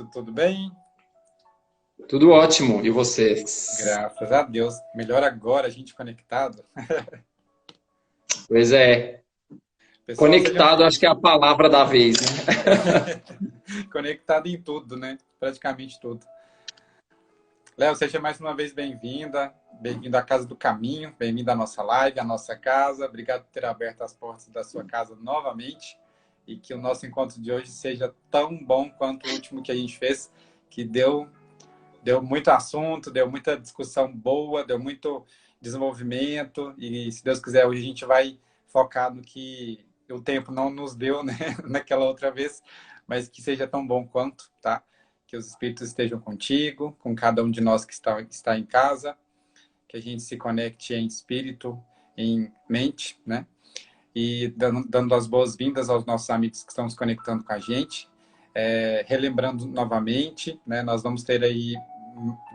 Tudo bem? Tudo ótimo. E vocês? Graças a Deus. Melhor agora a gente conectado. Pois é. Pessoal, sejam Conectado, acho que é a palavra da vez, né? conectado em tudo, né? Praticamente tudo. Léo, seja mais uma vez bem-vinda. Bem-vindo à Casa do Caminho. Bem-vindo à nossa live, à nossa casa. Obrigado por ter aberto as portas da sua casa novamente. E que o nosso encontro de hoje seja tão bom quanto o último que a gente fez, que deu muito assunto, deu muita discussão boa, deu muito desenvolvimento. E, se Deus quiser, hoje a gente vai focar no que o tempo não nos deu, né? Naquela outra vez, mas que seja tão bom quanto, tá? Que os Espíritos estejam contigo, com cada um de nós que está em casa, que a gente se conecte em espírito, em mente, né? E dando as boas-vindas aos nossos amigos que estão se conectando com a gente. Relembrando novamente, né? Nós vamos ter aí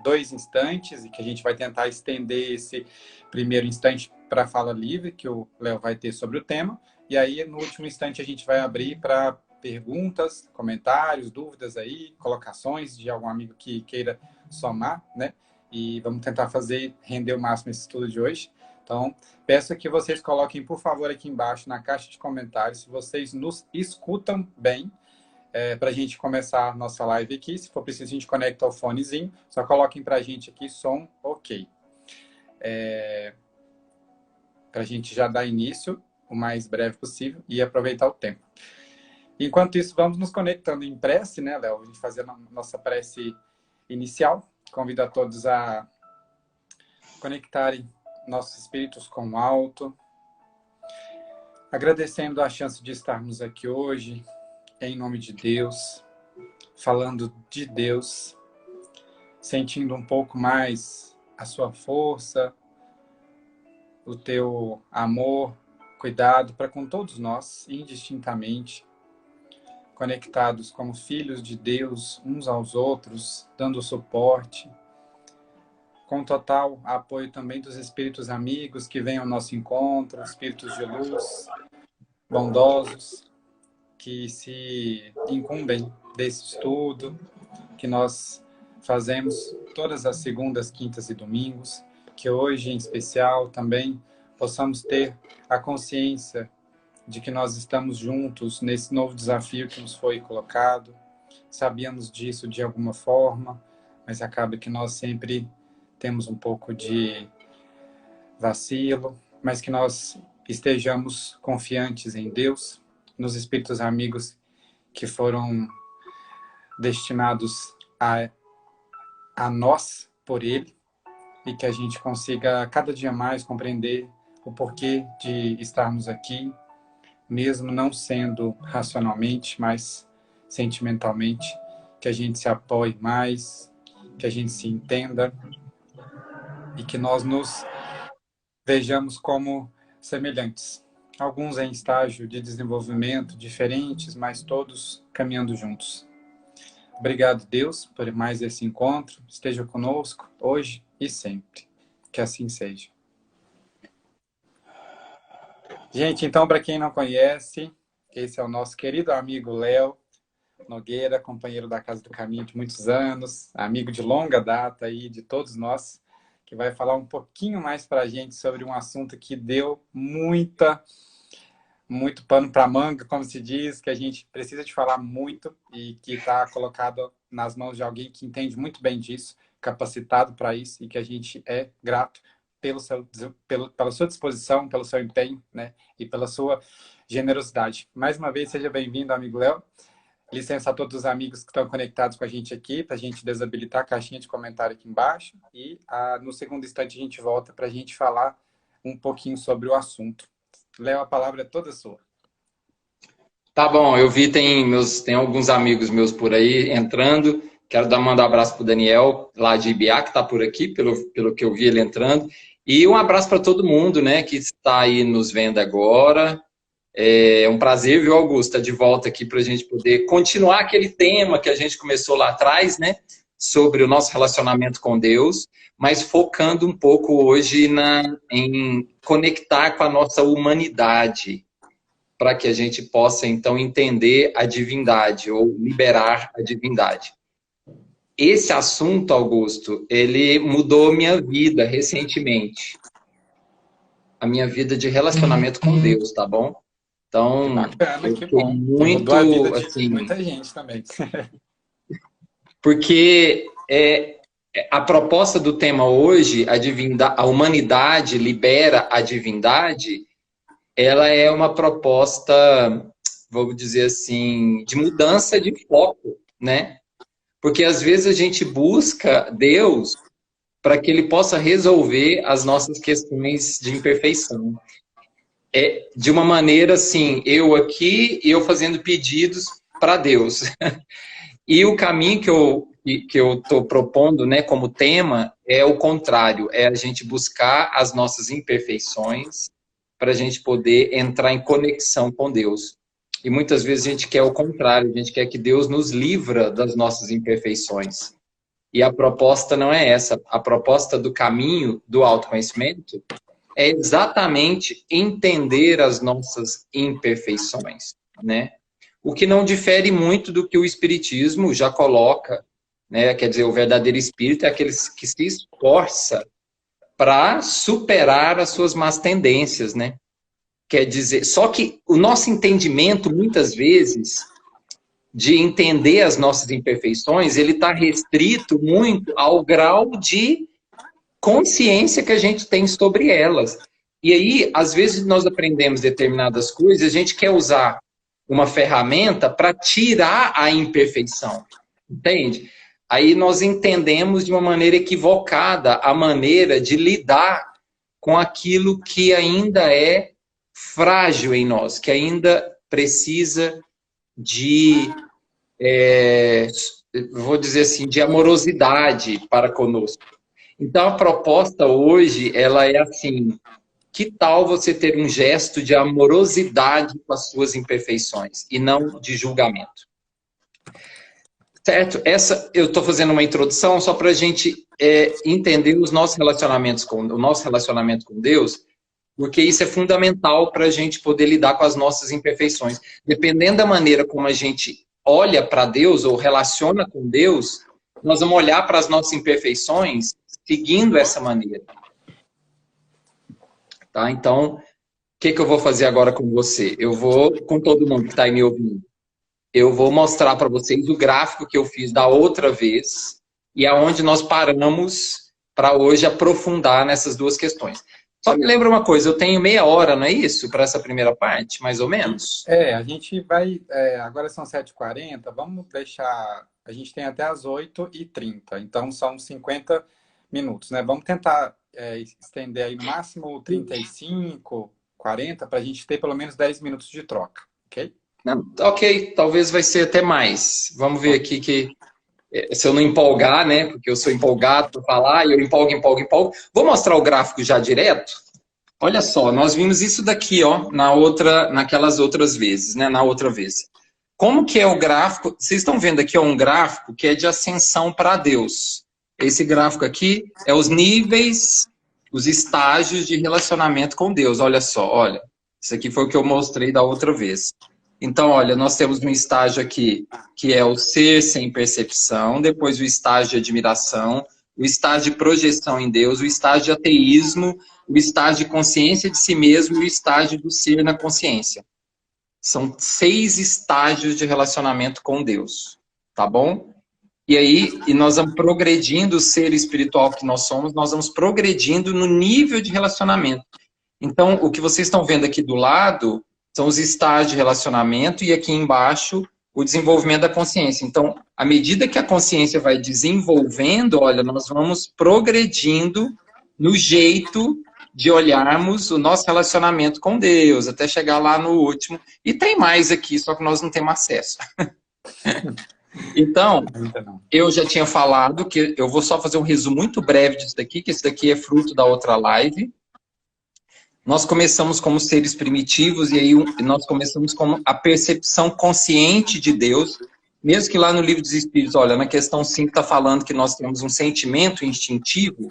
2 instantes e que a gente vai tentar estender esse primeiro instante para a fala livre, que o Léo vai ter sobre o tema. E aí, no último instante, a gente vai abrir para perguntas, comentários, dúvidas aí, colocações de algum amigo que queira somar, né? E vamos tentar fazer render o máximo esse estudo de hoje. Então, peço que vocês coloquem, por favor, aqui embaixo na caixa de comentários, se vocês nos escutam bem, para a gente começar a nossa live aqui. Se for preciso, a gente conecta o fonezinho. Só coloquem para a gente aqui som ok. Para a gente já dar início o mais breve possível e aproveitar o tempo. Enquanto isso, vamos nos conectando em prece, né, Léo? A gente fazer a nossa prece inicial. Convido a todos a conectarem nossos espíritos com o alto, agradecendo a chance de estarmos aqui hoje, em nome de Deus, falando de Deus, sentindo um pouco mais a sua força, o teu amor, cuidado para com todos nós, indistintamente, conectados como filhos de Deus uns aos outros, dando suporte, com total apoio também dos espíritos amigos que vêm ao nosso encontro, espíritos de luz, bondosos, que se incumbem desse estudo, que nós fazemos todas as segundas, quintas e domingos, que hoje, em especial, também possamos ter a consciência de que nós estamos juntos nesse novo desafio que nos foi colocado. Sabíamos disso de alguma forma, mas acaba que nós sempre temos um pouco de vacilo, mas que nós estejamos confiantes em Deus, nos espíritos amigos que foram destinados a nós por Ele, e que a gente consiga cada dia mais compreender o porquê de estarmos aqui, mesmo não sendo racionalmente, mas sentimentalmente, que a gente se apoie mais, que a gente se entenda e que nós nos vejamos como semelhantes. Alguns em estágio de desenvolvimento diferentes, mas todos caminhando juntos. Obrigado, Deus, por mais esse encontro. Esteja conosco hoje e sempre. Que assim seja. Gente, então, para quem não conhece, esse é o nosso querido amigo Léo Nogueira, companheiro da Casa do Caminho de muitos anos, amigo de longa data aí de todos nós, que vai falar um pouquinho mais para a gente sobre um assunto que deu muito pano para manga, como se diz, que a gente precisa de falar muito e que está colocado nas mãos de alguém que entende muito bem disso, capacitado para isso, e que a gente é grato pela sua disposição, pelo seu empenho, né, e pela sua generosidade. Mais uma vez, seja bem-vindo, amigo Léo. Licença a todos os amigos que estão conectados com a gente aqui, para a gente desabilitar a caixinha de comentário aqui embaixo. E no segundo instante a gente volta para a gente falar um pouquinho sobre o assunto. Léo, a palavra é toda sua. Tá bom, eu vi tem alguns amigos meus por aí entrando. Quero mandar um abraço para o Daniel, lá de Ibiá, que está por aqui, pelo que eu vi ele entrando. E um abraço para todo mundo, né, que está aí nos vendo agora. É um prazer, viu, Augusta, de volta aqui para a gente poder continuar aquele tema que a gente começou lá atrás, né, sobre o nosso relacionamento com Deus, mas focando um pouco hoje em conectar com a nossa humanidade, para que a gente possa, então, entender a divindade ou liberar a divindade. esse assunto, Augusto, ele mudou minha vida recentemente. A minha vida de relacionamento com Deus, tá bom? Então, bacana, eu que fiquei bom. muito, Mudou a vida de assim, muita gente também. porque a proposta do tema hoje, a humanidade libera a divindade, ela é uma proposta, vamos dizer assim, de mudança de foco, né? Porque às vezes a gente busca Deus para que ele possa resolver as nossas questões de imperfeição. De uma maneira assim, eu aqui e eu fazendo pedidos para Deus. E o caminho que eu estou propondo, né, como tema, é o contrário, é a gente buscar as nossas imperfeições para a gente poder entrar em conexão com Deus. E muitas vezes a gente quer o contrário, a gente quer que Deus nos livra das nossas imperfeições. E a proposta não é essa. A proposta do caminho do autoconhecimento é exatamente entender as nossas imperfeições, né? O que não difere muito do que o Espiritismo já coloca, né? Quer dizer, o verdadeiro espírito é aquele que se esforça para superar as suas más tendências, né? Quer dizer, só que o nosso entendimento, muitas vezes, de entender as nossas imperfeições, ele está restrito muito ao grau de consciência que a gente tem sobre elas. E aí, às vezes, nós aprendemos determinadas coisas, a gente quer usar uma ferramenta para tirar a imperfeição, entende? Aí nós entendemos de uma maneira equivocada a maneira de lidar com aquilo que ainda é frágil em nós, que ainda precisa de, vou dizer assim, de amorosidade para conosco. Então, a proposta hoje, ela é assim, que tal você ter um gesto de amorosidade com as suas imperfeições e não de julgamento? Certo? Eu estou fazendo uma introdução só para a gente entender o nosso relacionamento com Deus, porque isso é fundamental para a gente poder lidar com as nossas imperfeições. Dependendo da maneira como a gente olha para Deus ou relaciona com Deus, nós vamos olhar para as nossas imperfeições seguindo essa maneira. Tá? Então, o que eu vou fazer agora com você? Eu vou, com todo mundo que está aí me ouvindo, eu vou mostrar para vocês o gráfico que eu fiz da outra vez e aonde nós paramos para hoje aprofundar nessas duas questões. Só me lembra uma coisa, eu tenho meia hora, não é isso? Para essa primeira parte, mais ou menos? A gente vai... agora são 7h40, vamos deixar... A gente tem até as 8h30, então são 50 minutos, né? Vamos tentar estender aí no máximo 35, 40, para a gente ter pelo menos 10 minutos de troca, ok? Não, ok, talvez vai ser até mais. Vamos ver aqui que... Se eu não empolgar, né? Porque eu sou empolgado para falar, e eu empolgo. Vou mostrar o gráfico já direto. Olha só, nós vimos isso daqui, ó, naquelas outras vezes, né? Na outra vez. Como que é o gráfico? Vocês estão vendo aqui, ó, um gráfico que é de ascensão para Deus. Esse gráfico aqui é os níveis, os estágios de relacionamento com Deus. Olha só, olha. Isso aqui foi o que eu mostrei da outra vez. Então, olha, nós temos um estágio aqui, que é o ser sem percepção, depois o estágio de admiração, o estágio de projeção em Deus, o estágio de ateísmo, o estágio de consciência de si mesmo e o estágio do ser na consciência. São 6 estágios de relacionamento com Deus, tá bom? E aí, nós vamos progredindo o ser espiritual que nós somos, nós vamos progredindo no nível de relacionamento. Então, o que vocês estão vendo aqui do lado... são os estágios de relacionamento e aqui embaixo o desenvolvimento da consciência. Então, à medida que a consciência vai desenvolvendo, olha, nós vamos progredindo no jeito de olharmos o nosso relacionamento com Deus, até chegar lá no último. E tem mais aqui, só que nós não temos acesso. Então, eu já tinha falado que eu vou só fazer um resumo muito breve disso daqui, que esse daqui é fruto da outra live. Nós começamos como seres primitivos e aí nós começamos com a percepção consciente de Deus, mesmo que lá no Livro dos Espíritos, olha, na questão 5 está falando que nós temos um sentimento instintivo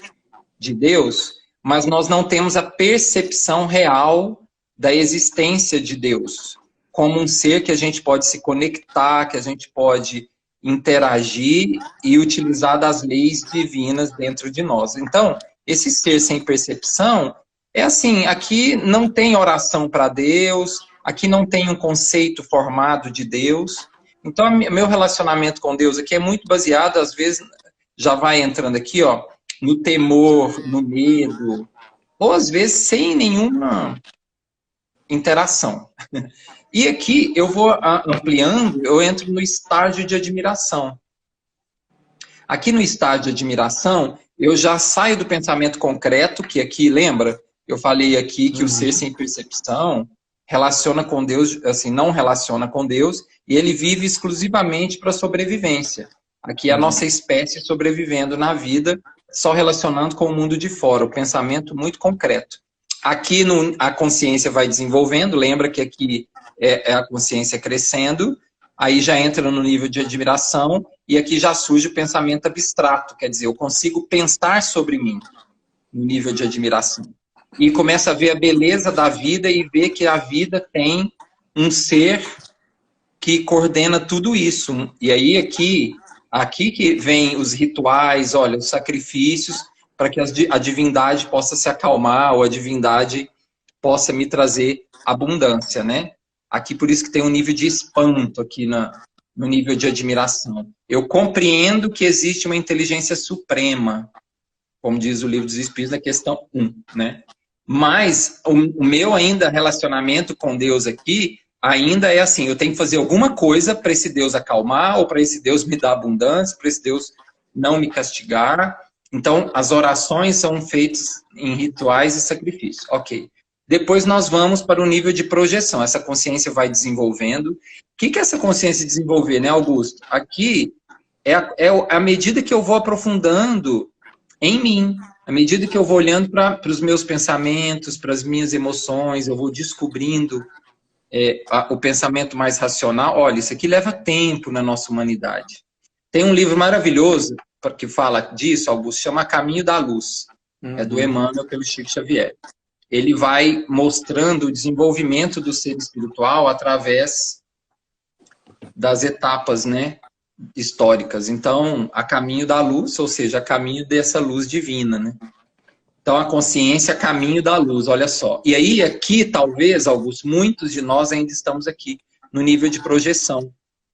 de Deus, mas nós não temos a percepção real da existência de Deus, como um ser que a gente pode se conectar, que a gente pode interagir e utilizar das leis divinas dentro de nós. Então, esse ser sem percepção é assim, aqui não tem oração para Deus, aqui não tem um conceito formado de Deus. Então, meu relacionamento com Deus aqui é muito baseado, às vezes, já vai entrando aqui, ó, no temor, no medo, ou às vezes sem nenhuma interação. E aqui eu vou ampliando, eu entro no estágio de admiração. Aqui no estágio de admiração, eu já saio do pensamento concreto, que aqui, lembra? Eu falei aqui que o ser sem percepção relaciona com Deus, assim, não relaciona com Deus, e ele vive exclusivamente para sobrevivência. Aqui é a nossa espécie sobrevivendo na vida, só relacionando com o mundo de fora, o pensamento muito concreto. Aqui a consciência vai desenvolvendo, lembra que aqui é a consciência crescendo, aí já entra no nível de admiração, e aqui já surge o pensamento abstrato, quer dizer, eu consigo pensar sobre mim, no nível de admiração. E começa a ver a beleza da vida e ver que a vida tem um ser que coordena tudo isso. E aí aqui que vem os rituais, olha, os sacrifícios, para que a divindade possa se acalmar, ou a divindade possa me trazer abundância, né? Aqui por isso que tem um nível de espanto aqui no nível de admiração. Eu compreendo que existe uma inteligência suprema, como diz o Livro dos Espíritos na questão 1, né? Mas o meu ainda relacionamento com Deus aqui ainda é assim, eu tenho que fazer alguma coisa para esse Deus acalmar, ou para esse Deus me dar abundância, para esse Deus não me castigar. Então, as orações são feitas em rituais e sacrifícios. Ok. Depois nós vamos para o nível de projeção. Essa consciência vai desenvolvendo. O que é essa consciência desenvolver, né, Augusto? Aqui é a medida que eu vou aprofundando em mim, à medida que eu vou olhando para os meus pensamentos, para as minhas emoções, eu vou descobrindo o pensamento mais racional. Olha, isso aqui leva tempo na nossa humanidade. Tem um livro maravilhoso que fala disso, Augusto, chama Caminho da Luz. É do Emmanuel pelo Chico Xavier. Ele vai mostrando o desenvolvimento do ser espiritual através das etapas, né, históricas. Então, a caminho da luz, ou seja, a caminho dessa luz divina, né? Então, a consciência é caminho da luz, olha só. E aí, aqui, talvez, Augusto, muitos de nós ainda estamos aqui no nível de projeção,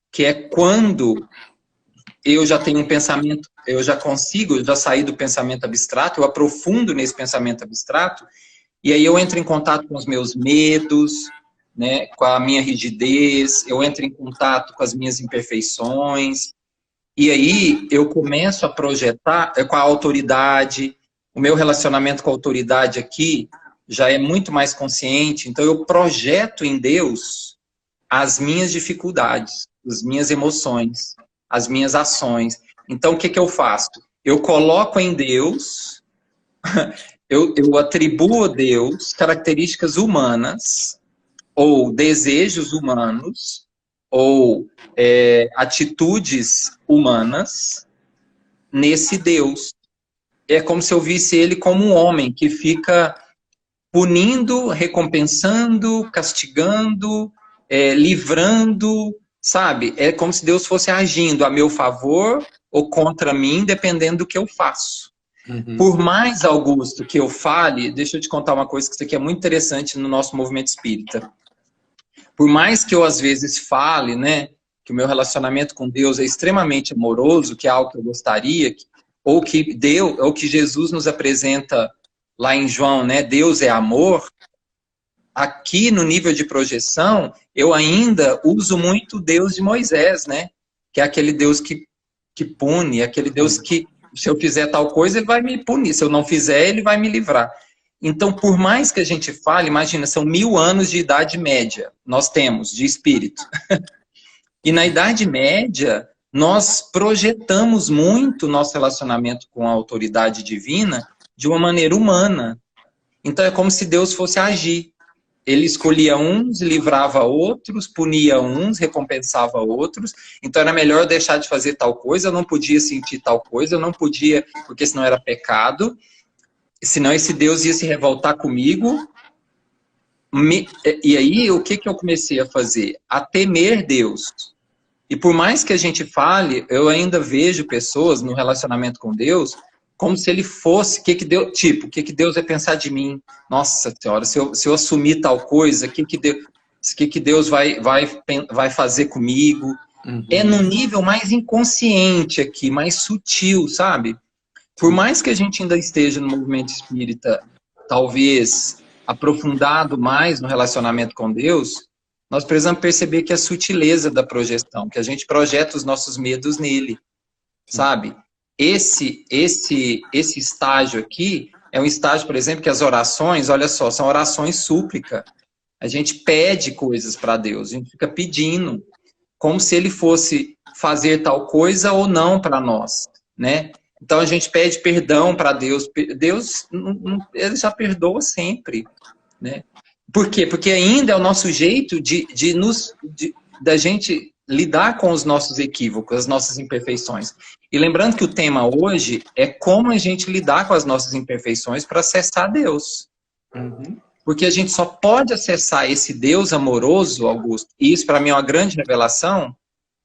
que é quando eu já tenho um pensamento, eu já sair do pensamento abstrato, eu aprofundo nesse pensamento abstrato, e aí eu entro em contato com os meus medos, né, com a minha rigidez, eu entro em contato com as minhas imperfeições, e aí eu começo a projetar com a autoridade. O meu relacionamento com a autoridade aqui já é muito mais consciente, então eu projeto em Deus as minhas dificuldades, as minhas emoções, as minhas ações. Então o que eu faço? Eu coloco em Deus, eu atribuo a Deus características humanas, ou desejos humanos, ou atitudes humanas nesse Deus. É como se eu visse ele como um homem que fica punindo, recompensando, castigando, livrando, sabe? É como se Deus fosse agindo a meu favor ou contra mim, dependendo do que eu faço. Por mais, Augusto, que eu fale, deixa eu te contar uma coisa que isso aqui é muito interessante no nosso movimento espírita. Por mais que eu, às vezes, fale, né, que o meu relacionamento com Deus é extremamente amoroso, que é algo que eu gostaria, ou que Jesus nos apresenta lá em João, né, Deus é amor, aqui no nível de projeção, eu ainda uso muito o Deus de Moisés, né, que é aquele Deus que pune, aquele Deus que, se eu fizer tal coisa, ele vai me punir, se eu não fizer, ele vai me livrar. Então, por mais que a gente fale, imagina, são 1000 anos de idade média, nós temos, de espírito. E na idade média, nós projetamos muito nosso relacionamento com a autoridade divina de uma maneira humana. Então, é como se Deus fosse agir. Ele escolhia uns, livrava outros, punia uns, recompensava outros. Então, era melhor eu deixar de fazer tal coisa, eu não podia sentir tal coisa, eu não podia, porque senão era pecado. Senão esse Deus ia se revoltar comigo. E aí, o que eu comecei a fazer? A temer Deus. E por mais que a gente fale, eu ainda vejo pessoas no relacionamento com Deus como se ele fosse, o que que Deus vai pensar de mim? Nossa Senhora, se eu assumir tal coisa, o que Deus vai fazer comigo? Uhum. É num nível mais inconsciente aqui, mais sutil, sabe? Por mais que a gente ainda esteja no movimento espírita, talvez aprofundado mais no relacionamento com Deus, nós precisamos perceber que a sutileza da projeção, que a gente projeta os nossos medos nele, sabe? Esse estágio aqui é um estágio, por exemplo, que as orações, olha só, são orações súplica. A gente pede coisas para Deus, a gente fica pedindo, como se ele fosse fazer tal coisa ou não para nós, né? Então a gente pede perdão para Deus. Deus, ele já perdoa sempre, né? Por quê? Porque ainda é o nosso jeito da gente lidar com os nossos equívocos, as nossas imperfeições. E lembrando que o tema hoje é como a gente lidar com as nossas imperfeições para acessar Deus. Uhum. Porque a gente só pode acessar esse Deus amoroso, Augusto, e isso para mim é uma grande revelação,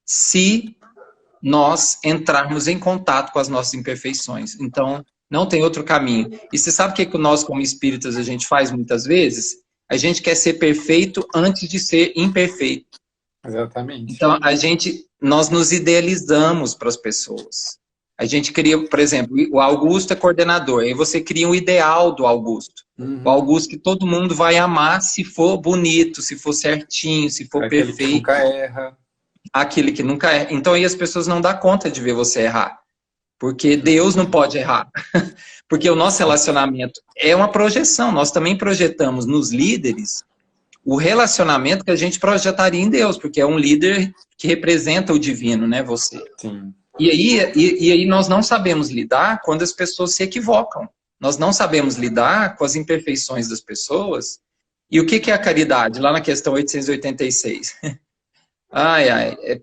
se nós entrarmos em contato com as nossas imperfeições. Então, não tem outro caminho. E você sabe o que nós, como espíritas, a gente faz muitas vezes? A gente quer ser perfeito antes de ser imperfeito. Exatamente. Então, nós nos idealizamos para as pessoas. A gente cria, por exemplo, o Augusto é coordenador, aí você cria um ideal do Augusto. Uhum. O Augusto que todo mundo vai amar se for bonito, se for certinho, se for Aquele perfeito. que nunca erra. Aquele que nunca erra. Então aí as pessoas não dão conta de ver você errar. Porque Deus não pode errar. Porque o nosso relacionamento é uma projeção. Nós também projetamos nos líderes o relacionamento que a gente projetaria em Deus, porque é um líder que representa o divino, né, você. Sim. E aí nós não sabemos lidar quando as pessoas se equivocam. Nós não sabemos lidar com as imperfeições das pessoas. E o que é a caridade? Lá na questão 886.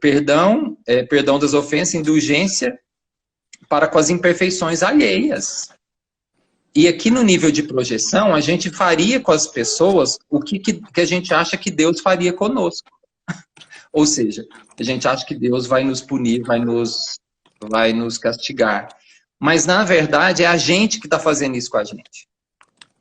Perdão das ofensas, indulgência para com as imperfeições alheias. E aqui no nível de projeção, a gente faria com as pessoas o que a gente acha que Deus faria conosco. Ou seja, a gente acha que Deus vai nos punir, vai nos castigar. Mas, na verdade, é a gente que está fazendo isso com a gente.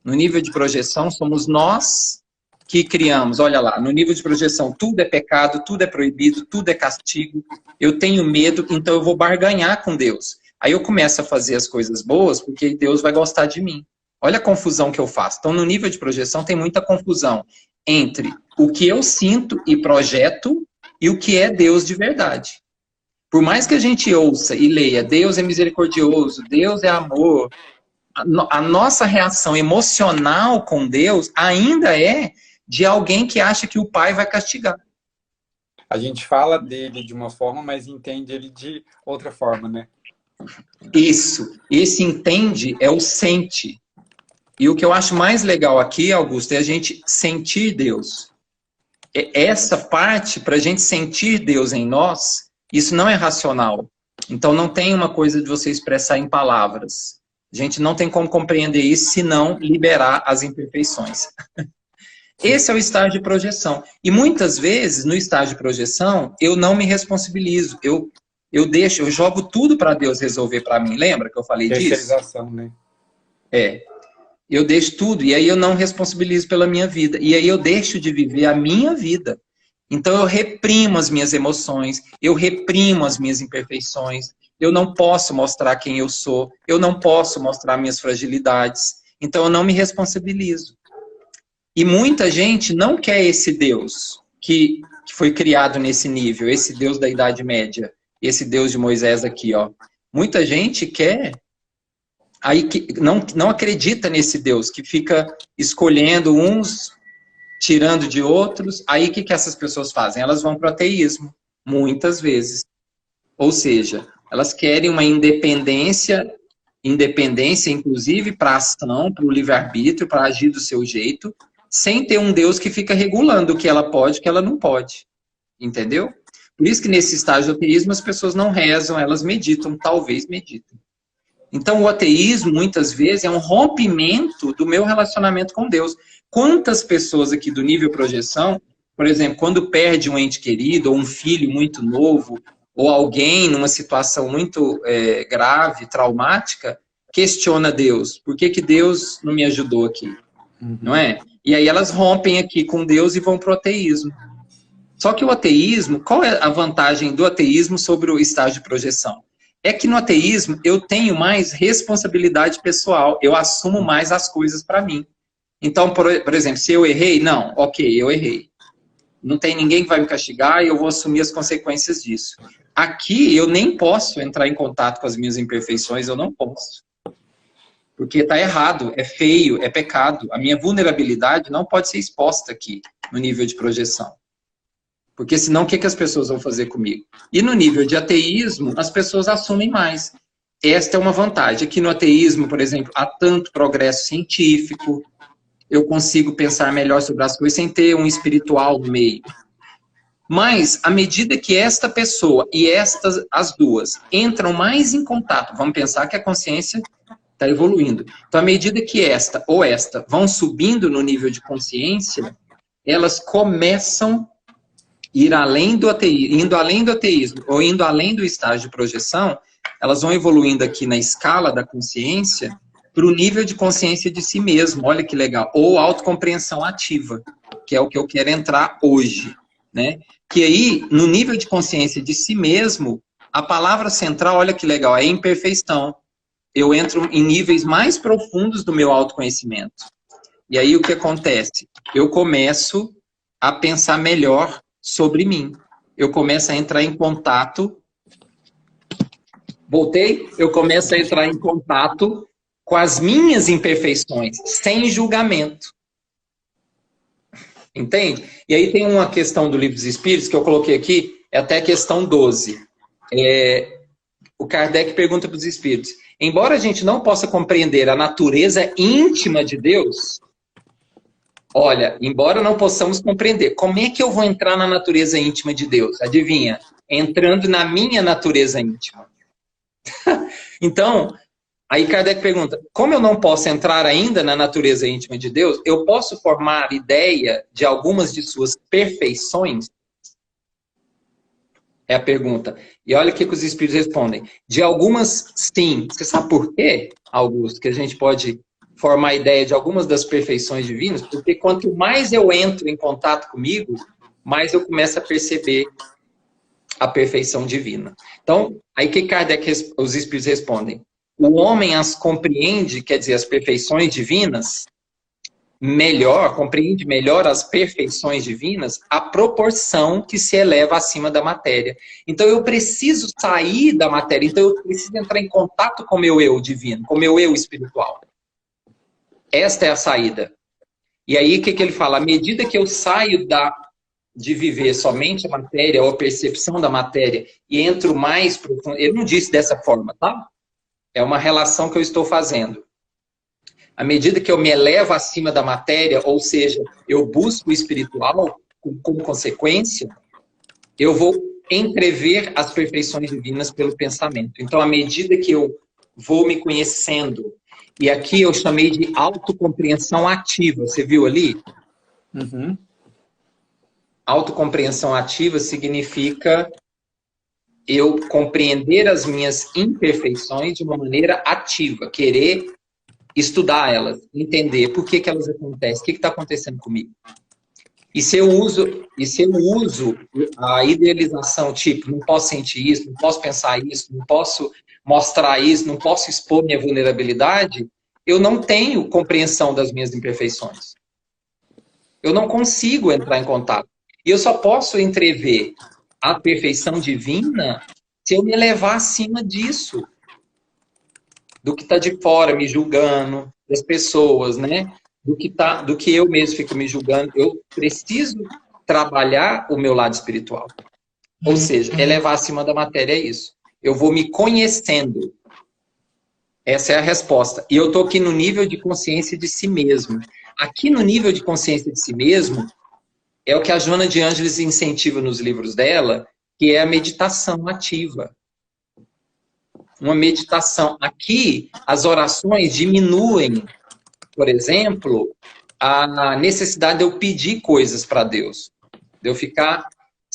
No nível de projeção, somos nós que criamos. Olha lá, no nível de projeção, tudo é pecado, tudo é proibido, tudo é castigo. Eu tenho medo, então eu vou barganhar com Deus. Aí eu começo a fazer as coisas boas, porque Deus vai gostar de mim. Olha a confusão que eu faço. Então, no nível de projeção, tem muita confusão entre o que eu sinto e projeto e o que é Deus de verdade. Por mais que a gente ouça e leia, Deus é misericordioso, Deus é amor, a nossa reação emocional com Deus ainda é de alguém que acha que o pai vai castigar. A gente fala dele de uma forma, mas entende ele de outra forma, né? Isso. Esse entende é o sente. E o que eu acho mais legal aqui, Augusto, é a gente sentir Deus. Essa parte, para a gente sentir Deus em nós, isso não é racional. Então não tem uma coisa de você expressar em palavras. A gente não tem como compreender isso se não liberar as imperfeições. Esse é o estágio de projeção. E muitas vezes, no estágio de projeção, eu não me responsabilizo. Eu jogo tudo para Deus resolver para mim. Lembra que eu falei disso? Terceirização, né? Eu deixo tudo, e aí eu não responsabilizo pela minha vida. E aí eu deixo de viver a minha vida. Então eu reprimo as minhas emoções, eu reprimo as minhas imperfeições, eu não posso mostrar quem eu sou, eu não posso mostrar minhas fragilidades. Então eu não me responsabilizo. E muita gente não quer esse Deus que foi criado nesse nível, esse Deus da Idade Média, esse Deus de Moisés aqui, ó. Muita gente quer, aí que não acredita nesse Deus, que fica escolhendo uns, tirando de outros. Aí o que essas pessoas fazem? Elas vão para o ateísmo, muitas vezes. Ou seja, elas querem uma independência inclusive para a ação, para o livre-arbítrio, para agir do seu jeito, sem ter um Deus que fica regulando o que ela pode e o que ela não pode. Entendeu? Por isso que nesse estágio do ateísmo as pessoas não rezam, elas meditam, talvez meditem. Então o ateísmo, muitas vezes, é um rompimento do meu relacionamento com Deus. Quantas pessoas aqui do nível projeção por exemplo, quando perde um ente querido, ou um filho muito novo, ou alguém numa situação muito grave, traumática, questiona Deus. Por que que Deus não me ajudou aqui? Não é? E aí elas rompem aqui com Deus e vão para o ateísmo. Só que o ateísmo, qual é a vantagem do ateísmo sobre o estágio de projeção? É que no ateísmo eu tenho mais responsabilidade pessoal, eu assumo mais as coisas para mim. Então, por exemplo, se eu errei, não, ok, eu errei. Não tem ninguém que vai me castigar e eu vou assumir as consequências disso. Aqui eu nem posso entrar em contato com as minhas imperfeições, eu não posso. Porque está errado, é feio, é pecado. A minha vulnerabilidade não pode ser exposta aqui, no nível de projeção. Porque senão o que as pessoas vão fazer comigo? E no nível de ateísmo, as pessoas assumem mais. Esta é uma vantagem. Aqui no ateísmo, por exemplo, há tanto progresso científico, eu consigo pensar melhor sobre as coisas sem ter um espiritual no meio. Mas, à medida que esta pessoa e as duas, entram mais em contato, vamos pensar que a consciência está evoluindo. Então, à medida que esta ou esta vão subindo no nível de consciência, elas começam a ir além do ateísmo, indo além do ateísmo, ou indo além do estágio de projeção, elas vão evoluindo aqui na escala da consciência para o nível de consciência de si mesmo. Olha que legal. Ou autocompreensão ativa, que é o que eu quero entrar hoje, né? Que aí, no nível de consciência de si mesmo, a palavra central, olha que legal, é imperfeição. Eu entro em níveis mais profundos do meu autoconhecimento. E aí o que acontece? Eu começo a pensar melhor sobre mim. Eu começo a entrar em contato. Voltei? Eu começo a entrar em contato com as minhas imperfeições, sem julgamento. Entende? E aí tem uma questão do Livro dos Espíritos que eu coloquei aqui, é até a questão 12. O Kardec pergunta para os Espíritos: embora a gente não possa compreender a natureza íntima de Deus, olha, embora não possamos compreender, como é que eu vou entrar na natureza íntima de Deus? Adivinha? Entrando na minha natureza íntima. Então, aí Kardec pergunta: como eu não posso entrar ainda na natureza íntima de Deus, eu posso formar ideia de algumas de suas perfeições? É a pergunta. E olha o que os Espíritos respondem. De algumas, sim. Você sabe por quê, Augusto, que a gente pode formar ideia de algumas das perfeições divinas? Porque quanto mais eu entro em contato comigo, mais eu começo a perceber a perfeição divina. Então, aí que Kardec, os Espíritos respondem: o homem as compreende, quer dizer, as perfeições divinas, melhor, compreende melhor as perfeições divinas, à proporção que se eleva acima da matéria. Então, eu preciso sair da matéria, então eu preciso entrar em contato com o meu eu divino, com o meu eu espiritual. Esta é a saída. E aí, o que ele fala? À medida que eu saio de viver somente a matéria, ou a percepção da matéria, e entro mais profundo, ele não disse dessa forma, tá? É uma relação que eu estou fazendo. À medida que eu me elevo acima da matéria, ou seja, eu busco o espiritual, como consequência, eu vou entrever as perfeições divinas pelo pensamento. Então, à medida que eu vou me conhecendo, e aqui eu chamei de autocompreensão ativa, você viu ali? Uhum. Autocompreensão ativa significa eu compreender as minhas imperfeições de uma maneira ativa, querer estudar elas, entender por que elas acontecem, o que está acontecendo comigo. E se eu uso a idealização, tipo, não posso sentir isso, não posso pensar isso, não posso mostrar isso, não posso expor minha vulnerabilidade, eu não tenho compreensão das minhas imperfeições. Eu não consigo entrar em contato. E eu só posso entrever a perfeição divina se eu me elevar acima disso. Do que está de fora me julgando, das pessoas, né? Do que eu mesmo fico me julgando. Eu preciso trabalhar o meu lado espiritual. Ou seja, elevar acima da matéria é isso. Eu vou me conhecendo. Essa é a resposta. E eu estou aqui no nível de consciência de si mesmo. Aqui no nível de consciência de si mesmo, é o que a Joana de Ângeles incentiva nos livros dela, que é a meditação ativa. Uma meditação. Aqui, as orações diminuem, por exemplo, a necessidade de eu pedir coisas para Deus. de eu ficar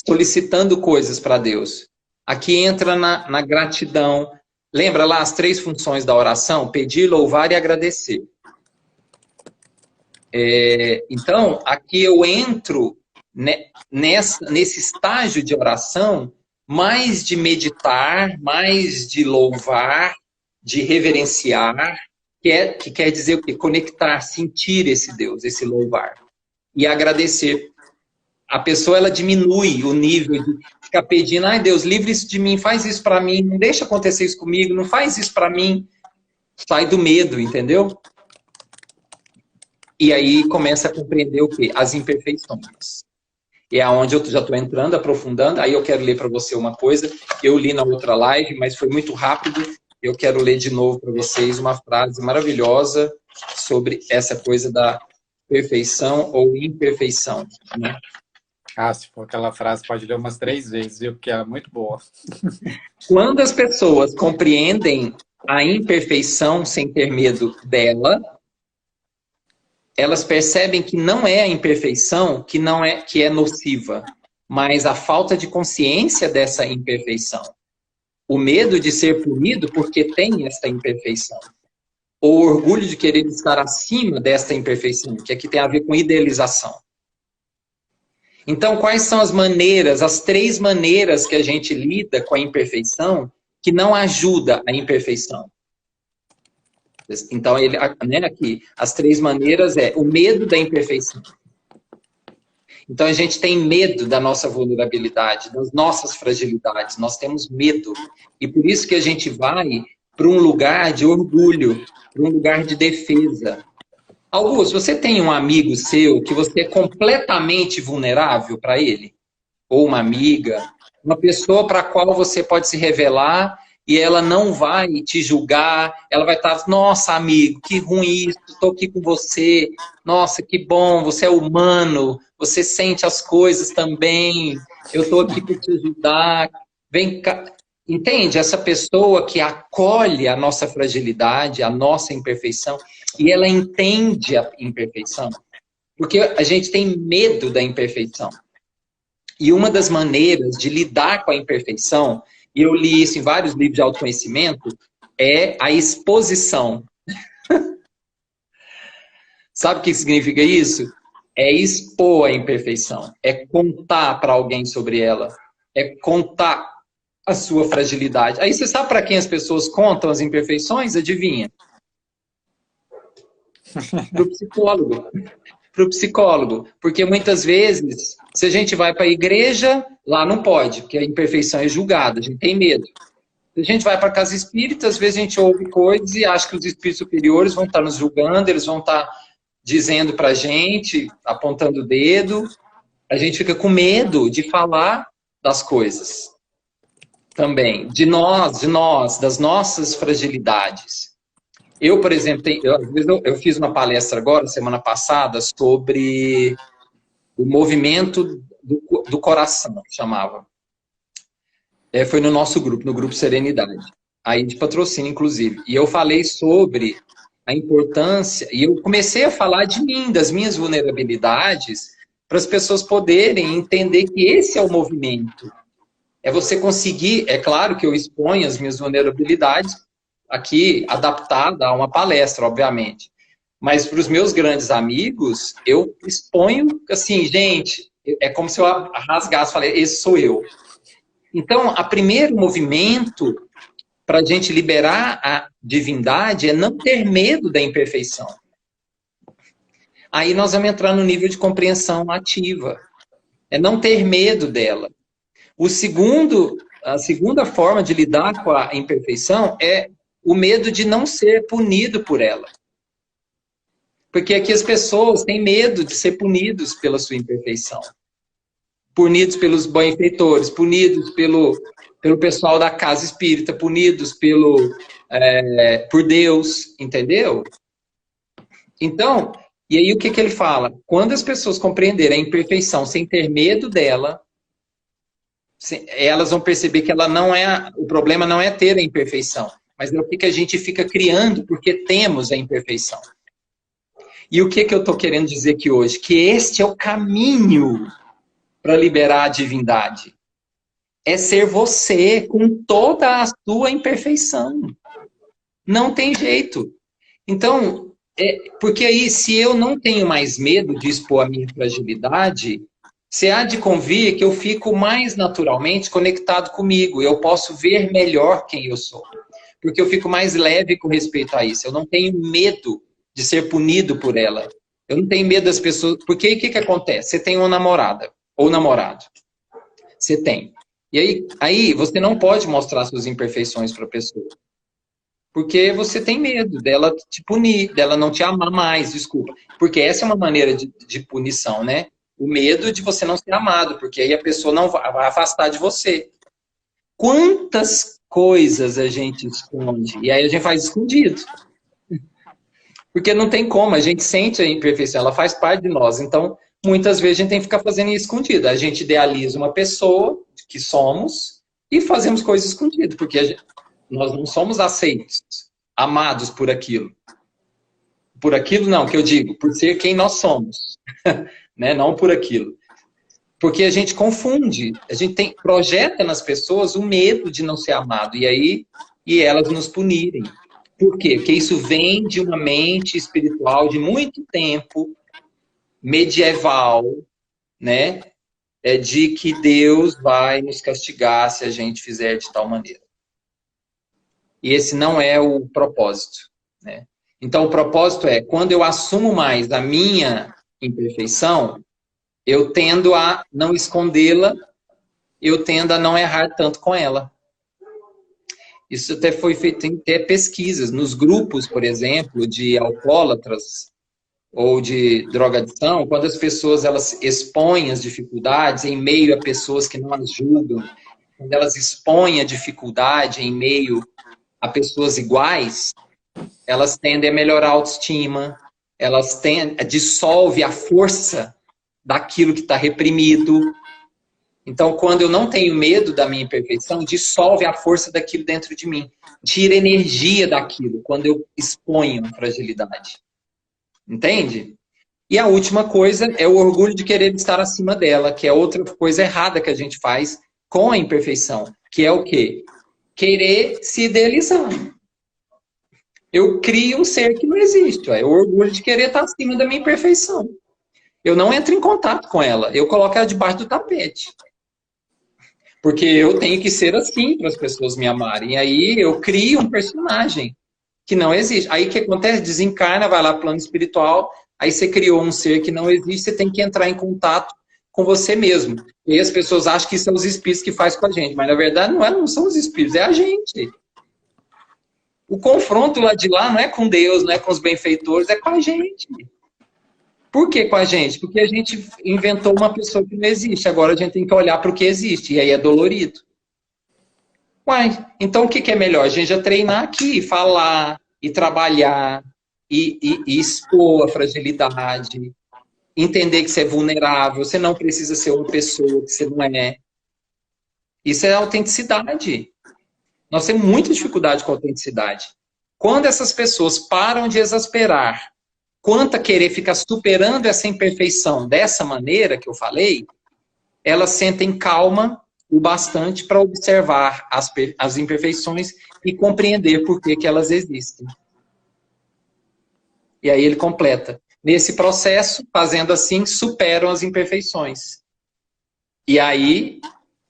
solicitando coisas para Deus. Aqui entra na gratidão. Lembra lá as 3 funções da oração? Pedir, louvar e agradecer. Então, aqui eu entro nesse estágio de oração, mais de meditar, mais de louvar, de reverenciar, que quer dizer o quê? Conectar, sentir esse Deus, esse louvar. E agradecer. A pessoa, ela diminui o nível de ficar pedindo, ai Deus, livre isso de mim, faz isso para mim, não deixa acontecer isso comigo, não faz isso para mim. Sai do medo, entendeu? E aí começa a compreender o quê? As imperfeições. É aonde eu já estou entrando, aprofundando. Aí eu quero ler para você uma coisa. Eu li na outra live, mas foi muito rápido. Eu quero ler de novo para vocês uma frase maravilhosa sobre essa coisa da perfeição ou imperfeição, né? Se for aquela frase, pode ler umas 3 vezes, viu? Porque ela é muito boa. Quando as pessoas compreendem a imperfeição sem ter medo dela, elas percebem que não é a imperfeição que é nociva, mas a falta de consciência dessa imperfeição. O medo de ser punido porque tem esta imperfeição. Ou o orgulho de querer estar acima desta imperfeição, que aqui tem a ver com idealização. Então, quais são as 3 maneiras que a gente lida com a imperfeição que não ajuda a imperfeição? Então, aqui, as 3 maneiras o medo da imperfeição. Então, a gente tem medo da nossa vulnerabilidade, das nossas fragilidades. Nós temos medo. E por isso que a gente vai para um lugar de orgulho, para um lugar de defesa. Augusto, você tem um amigo seu que você é completamente vulnerável para ele? Ou uma amiga? Uma pessoa para a qual você pode se revelar e ela não vai te julgar, ela vai estar, nossa, amigo, que ruim isso, estou aqui com você, nossa, que bom, você é humano, você sente as coisas também, eu estou aqui para te ajudar, vem cá. Entende? Essa pessoa que acolhe a nossa fragilidade, a nossa imperfeição, e ela entende a imperfeição, porque a gente tem medo da imperfeição. E uma das maneiras de lidar com a imperfeição, e eu li isso em vários livros de autoconhecimento, é a exposição. Sabe o que significa isso? É expor a imperfeição, é contar para alguém sobre ela, é contar a sua fragilidade. Aí você sabe para quem as pessoas contam as imperfeições? Adivinha? Para o psicólogo. Para o psicólogo. Porque muitas vezes, se a gente vai para a igreja, lá não pode, porque a imperfeição é julgada, a gente tem medo. Se a gente vai para a casa espírita, às vezes a gente ouve coisas e acha que os espíritos superiores vão estar nos julgando, eles vão estar dizendo para a gente, apontando o dedo. A gente fica com medo de falar das coisas. Também, de nós, das nossas fragilidades. Eu, por exemplo, eu fiz uma palestra agora, semana passada, sobre o movimento do coração, chamava. Foi no nosso grupo, no Grupo Serenidade. Aí de patrocínio, inclusive. E eu falei sobre a importância, e eu comecei a falar de mim, das minhas vulnerabilidades, para as pessoas poderem entender que esse é o movimento. É você conseguir, é claro que eu exponho as minhas vulnerabilidades, aqui adaptada a uma palestra, obviamente. Mas para os meus grandes amigos, eu exponho, assim, gente, é como se eu rasgasse e falei, esse sou eu. Então, o primeiro movimento para a gente liberar a divindade é não ter medo da imperfeição. Aí nós vamos entrar no nível de compreensão ativa. É não ter medo dela. A segunda forma de lidar com a imperfeição é o medo de não ser punido por ela. Porque aqui as pessoas têm medo de ser punidos pela sua imperfeição. Punidos pelos benfeitores, punidos pelo pessoal da casa espírita, punidos por Deus, entendeu? Então, e aí o que ele fala? Quando as pessoas compreenderem a imperfeição sem ter medo dela, elas vão perceber que ela não é, o problema não é ter a imperfeição, mas é o que a gente fica criando porque temos a imperfeição. E o que eu estou querendo dizer aqui hoje? Que este é o caminho para liberar a divindade? É ser você com toda a sua imperfeição. Não tem jeito. Então, porque aí, se eu não tenho mais medo de expor a minha fragilidade, você há de convir que eu fico mais naturalmente conectado comigo. Eu posso ver melhor quem eu sou. Porque eu fico mais leve com respeito a isso. Eu não tenho medo de ser punido por ela. Eu não tenho medo das pessoas... Porque o que acontece? Você tem uma namorada ou namorado. Você tem. E aí você não pode mostrar suas imperfeições para a pessoa. Porque você tem medo dela te punir, dela não te amar mais, desculpa. Porque essa é uma maneira de punição, né? O medo de você não ser amado, porque aí a pessoa não vai afastar de você. Quantas coisas a gente esconde? E aí a gente faz escondido. Porque não tem como, a gente sente a imperfeição, ela faz parte de nós. Então, muitas vezes a gente tem que ficar fazendo isso escondido. A gente idealiza uma pessoa que somos e fazemos coisas escondidas, porque nós não somos aceitos, amados por aquilo. Por aquilo não, que eu digo, por ser quem nós somos, né? Não por aquilo. Porque a gente confunde, a gente projeta nas pessoas o medo de não ser amado, e elas nos punirem. Por quê? Porque isso vem de uma mente espiritual de muito tempo, medieval, né? De que Deus vai nos castigar se a gente fizer de tal maneira. E esse não é o propósito, né? Então, o propósito é, quando eu assumo mais a minha imperfeição, eu tendo a não escondê-la, eu tendo a não errar tanto com ela. Isso até foi feito em pesquisas. Nos grupos, por exemplo, de alcoólatras ou de drogadição, quando as pessoas elas expõem as dificuldades em meio a pessoas que não as julgam, quando elas expõem a dificuldade em meio a pessoas iguais, elas tendem a melhorar a autoestima, elas dissolve a força daquilo que está reprimido. Então, quando eu não tenho medo da minha imperfeição, dissolve a força daquilo dentro de mim. Tira energia daquilo, quando eu exponho a fragilidade. Entende? E a última coisa é o orgulho de querer estar acima dela, que é outra coisa errada que a gente faz com a imperfeição, que é o quê? Querer se idealizar. Eu crio um ser que não existe. É o orgulho de querer estar acima da minha imperfeição. Eu não entro em contato com ela. Eu coloco ela debaixo do tapete. Porque eu tenho que ser assim para as pessoas me amarem. E aí eu crio um personagem que não existe. Aí o que acontece? Desencarna, vai lá para o plano espiritual. Aí você criou um ser que não existe. Você tem que entrar em contato com você mesmo. E aí as pessoas acham que são os espíritos que fazem com a gente. Mas na verdade não são os espíritos, é a gente. O confronto lá de lá não é com Deus, não é com os benfeitores, é com a gente. Por que com a gente? Porque a gente inventou uma pessoa que não existe. Agora a gente tem que olhar para o que existe. E aí é dolorido. Uai, então o que é melhor? A gente já treinar aqui, falar, e trabalhar, e expor a fragilidade, entender que você é vulnerável, você não precisa ser uma pessoa que você não é. Isso é autenticidade. Nós temos muita dificuldade com a autenticidade. Quando essas pessoas param de exasperar, quanto a querer ficar superando essa imperfeição dessa maneira que eu falei, elas sentem calma o bastante para observar as imperfeições e compreender por que elas existem. E aí ele completa. Nesse processo, fazendo assim, superam as imperfeições. E aí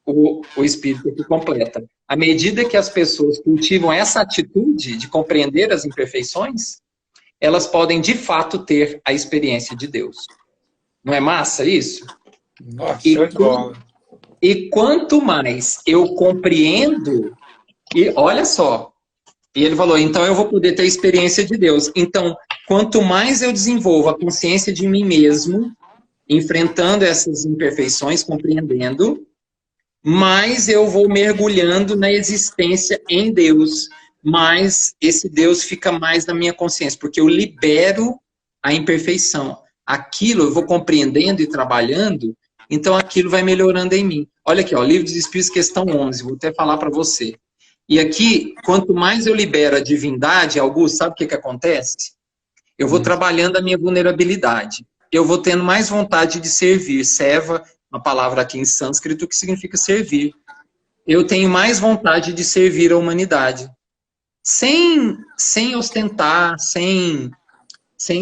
o espírito que completa. À medida que as pessoas cultivam essa atitude de compreender as imperfeições, elas podem, de fato, ter a experiência de Deus. Não é massa isso? Nossa, show de bola. E quanto mais eu compreendo, e olha só, e ele falou, então eu vou poder ter a experiência de Deus. Então, quanto mais eu desenvolvo a consciência de mim mesmo, enfrentando essas imperfeições, compreendendo, mais eu vou mergulhando na existência em Deus, mais esse Deus fica mais na minha consciência, porque eu libero a imperfeição. Aquilo eu vou compreendendo e trabalhando, então aquilo vai melhorando em mim. Olha aqui, ó, Livro dos Espíritos, questão 11, vou até falar para você. E aqui, quanto mais eu libero a divindade, Augusto, sabe o que acontece? Eu vou trabalhando a minha vulnerabilidade. Eu vou tendo mais vontade de servir, serva, uma palavra aqui em sânscrito que significa servir. Eu tenho mais vontade de servir a humanidade. Sem ostentar, sem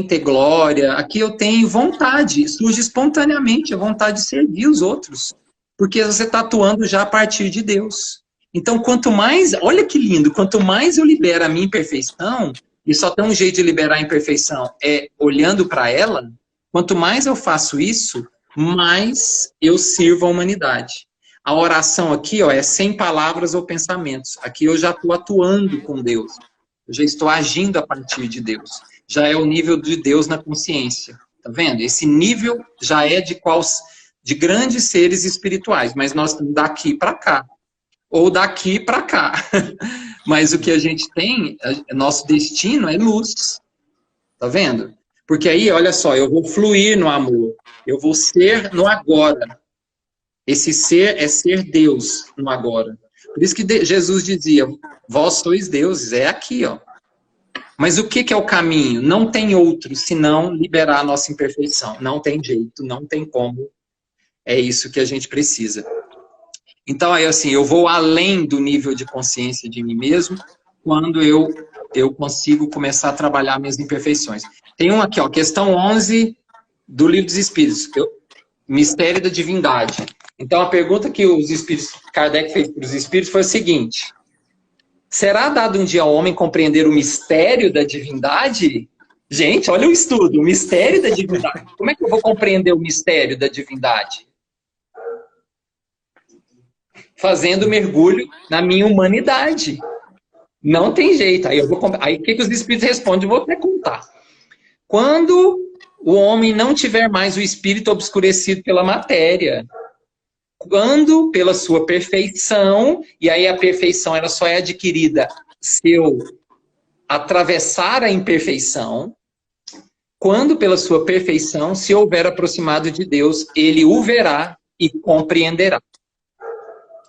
ter glória. Aqui eu tenho vontade, surge espontaneamente a vontade de servir os outros. Porque você está atuando já a partir de Deus. Então, quanto mais, olha que lindo, quanto mais eu libero a minha imperfeição, e só tem um jeito de liberar a imperfeição, é olhando para ela, quanto mais eu faço isso, mais eu sirvo a humanidade. A oração aqui, ó, é sem palavras ou pensamentos. Aqui eu já estou atuando com Deus. Eu já estou agindo a partir de Deus. Já é o nível de Deus na consciência. Tá vendo? Esse nível já é de grandes seres espirituais, mas nós estamos daqui para cá. Ou daqui para cá. Mas o que a gente tem, nosso destino é luz. Tá vendo? Porque aí, olha só, eu vou fluir no amor. Eu vou ser no agora. Esse ser é ser Deus no agora. Por isso que Jesus dizia, vós sois deuses, é aqui, ó. Mas o que é o caminho? Não tem outro, senão liberar a nossa imperfeição. Não tem jeito, não tem como. É isso que a gente precisa. Então, aí assim, eu vou além do nível de consciência de mim mesmo, quando eu consigo começar a trabalhar minhas imperfeições. Tem um aqui, ó, questão 11 do Livro dos Espíritos, Mistério da Divindade. Então, a pergunta que Kardec fez para os espíritos foi a seguinte: será dado um dia ao homem compreender o mistério da divindade? Gente, olha o estudo, o mistério da divindade. Como é que eu vou compreender o mistério da divindade? Fazendo mergulho na minha humanidade. Não tem jeito. Aí o que os espíritos respondem? Eu vou até contar. Quando o homem não tiver mais o espírito obscurecido pela matéria, quando, pela sua perfeição, e aí a perfeição ela só é adquirida se eu atravessar a imperfeição, quando, pela sua perfeição, se houver aproximado de Deus, ele o verá e compreenderá.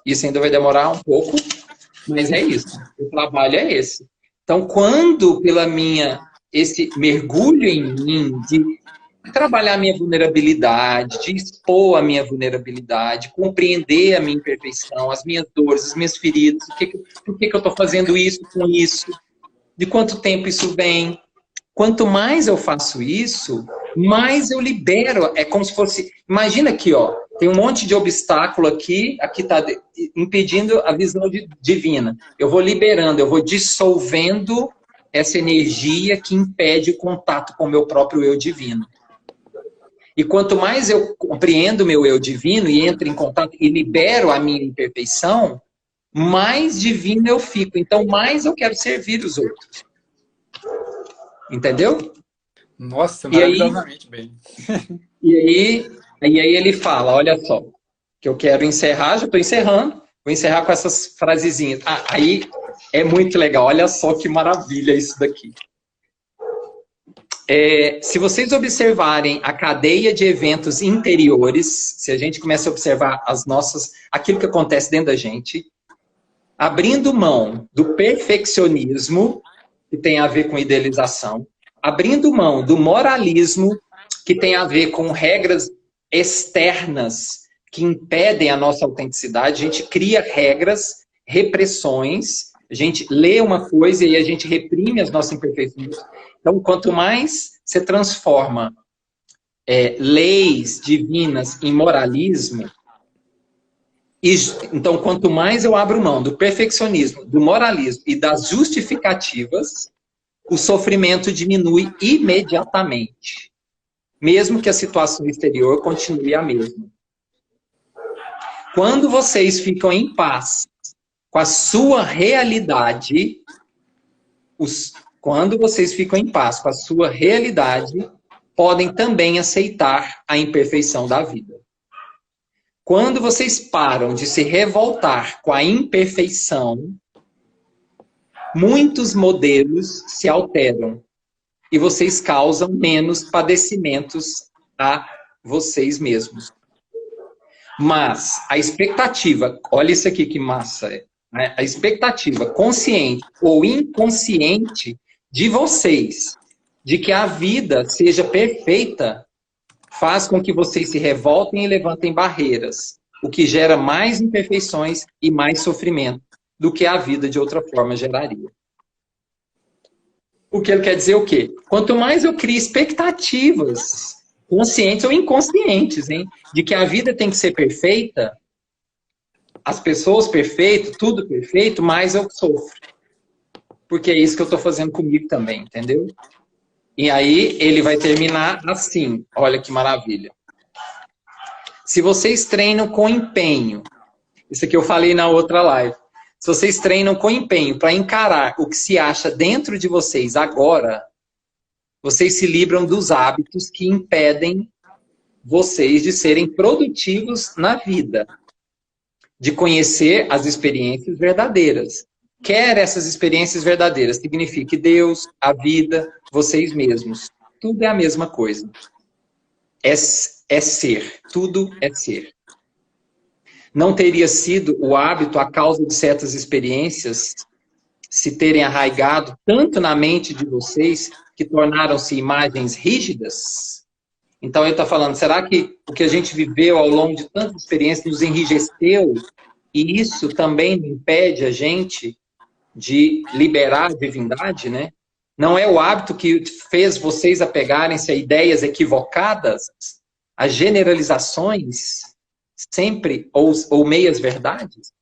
Isso ainda vai demorar um pouco, mas é isso. O trabalho é esse. Então, quando, esse mergulho em mim, de trabalhar a minha vulnerabilidade, de expor a minha vulnerabilidade, compreender a minha imperfeição, as minhas dores, as minhas feridas, por que eu estou fazendo isso com isso, de quanto tempo isso vem. Quanto mais eu faço isso, mais eu libero. É como se fosse... Imagina aqui, ó, tem um monte de obstáculo aqui está impedindo a visão divina. Eu vou liberando, eu vou dissolvendo essa energia que impede o contato com o meu próprio eu divino. E quanto mais eu compreendo o meu eu divino e entro em contato e libero a minha imperfeição, mais divino eu fico. Então, mais eu quero servir os outros. Entendeu? Nossa, maravilhosamente bem. E aí ele fala, olha só, que eu quero encerrar, já estou encerrando, vou encerrar com essas frasezinhas. Aí é muito legal, olha só que maravilha isso daqui. Se vocês observarem a cadeia de eventos interiores, se a gente começa a observar aquilo que acontece dentro da gente, abrindo mão do perfeccionismo, que tem a ver com idealização, abrindo mão do moralismo, que tem a ver com regras externas que impedem a nossa autenticidade, a gente cria regras, repressões, a gente lê uma coisa e a gente reprime as nossas imperfeições. Então, quanto mais você transforma leis divinas em moralismo, então, quanto mais eu abro mão do perfeccionismo, do moralismo e das justificativas, o sofrimento diminui imediatamente. Mesmo que a situação exterior continue a mesma. Quando vocês ficam em paz com a sua realidade, quando vocês ficam em paz com a sua realidade, podem também aceitar a imperfeição da vida. Quando vocês param de se revoltar com a imperfeição, muitos modelos se alteram e vocês causam menos padecimentos a vocês mesmos. Mas a expectativa, olha isso aqui que massa, né? A expectativa consciente ou inconsciente de vocês, de que a vida seja perfeita, faz com que vocês se revoltem e levantem barreiras, o que gera mais imperfeições e mais sofrimento do que a vida de outra forma geraria. O que ele quer dizer o quê? Quanto mais eu crio expectativas, conscientes ou inconscientes, hein, de que a vida tem que ser perfeita, as pessoas perfeitas, tudo perfeito, mais eu sofro. Porque é isso que eu estou fazendo comigo também, entendeu? E aí ele vai terminar assim, olha que maravilha. Se vocês treinam com empenho, isso aqui eu falei na outra live, se vocês treinam com empenho para encarar o que se acha dentro de vocês agora, vocês se livram dos hábitos que impedem vocês de serem produtivos na vida, de conhecer as experiências verdadeiras. Quer essas experiências verdadeiras signifique Deus, a vida, vocês mesmos. Tudo é a mesma coisa. É ser. Tudo é ser. Não teria sido o hábito a causa de certas experiências se terem arraigado tanto na mente de vocês que tornaram-se imagens rígidas? Então ele está falando, será que o que a gente viveu ao longo de tantas experiências nos enrijeceu e isso também impede a gente de liberar a divindade, né? Não é o hábito que fez vocês apegarem-se a ideias equivocadas, a generalizações, sempre, ou meias verdades?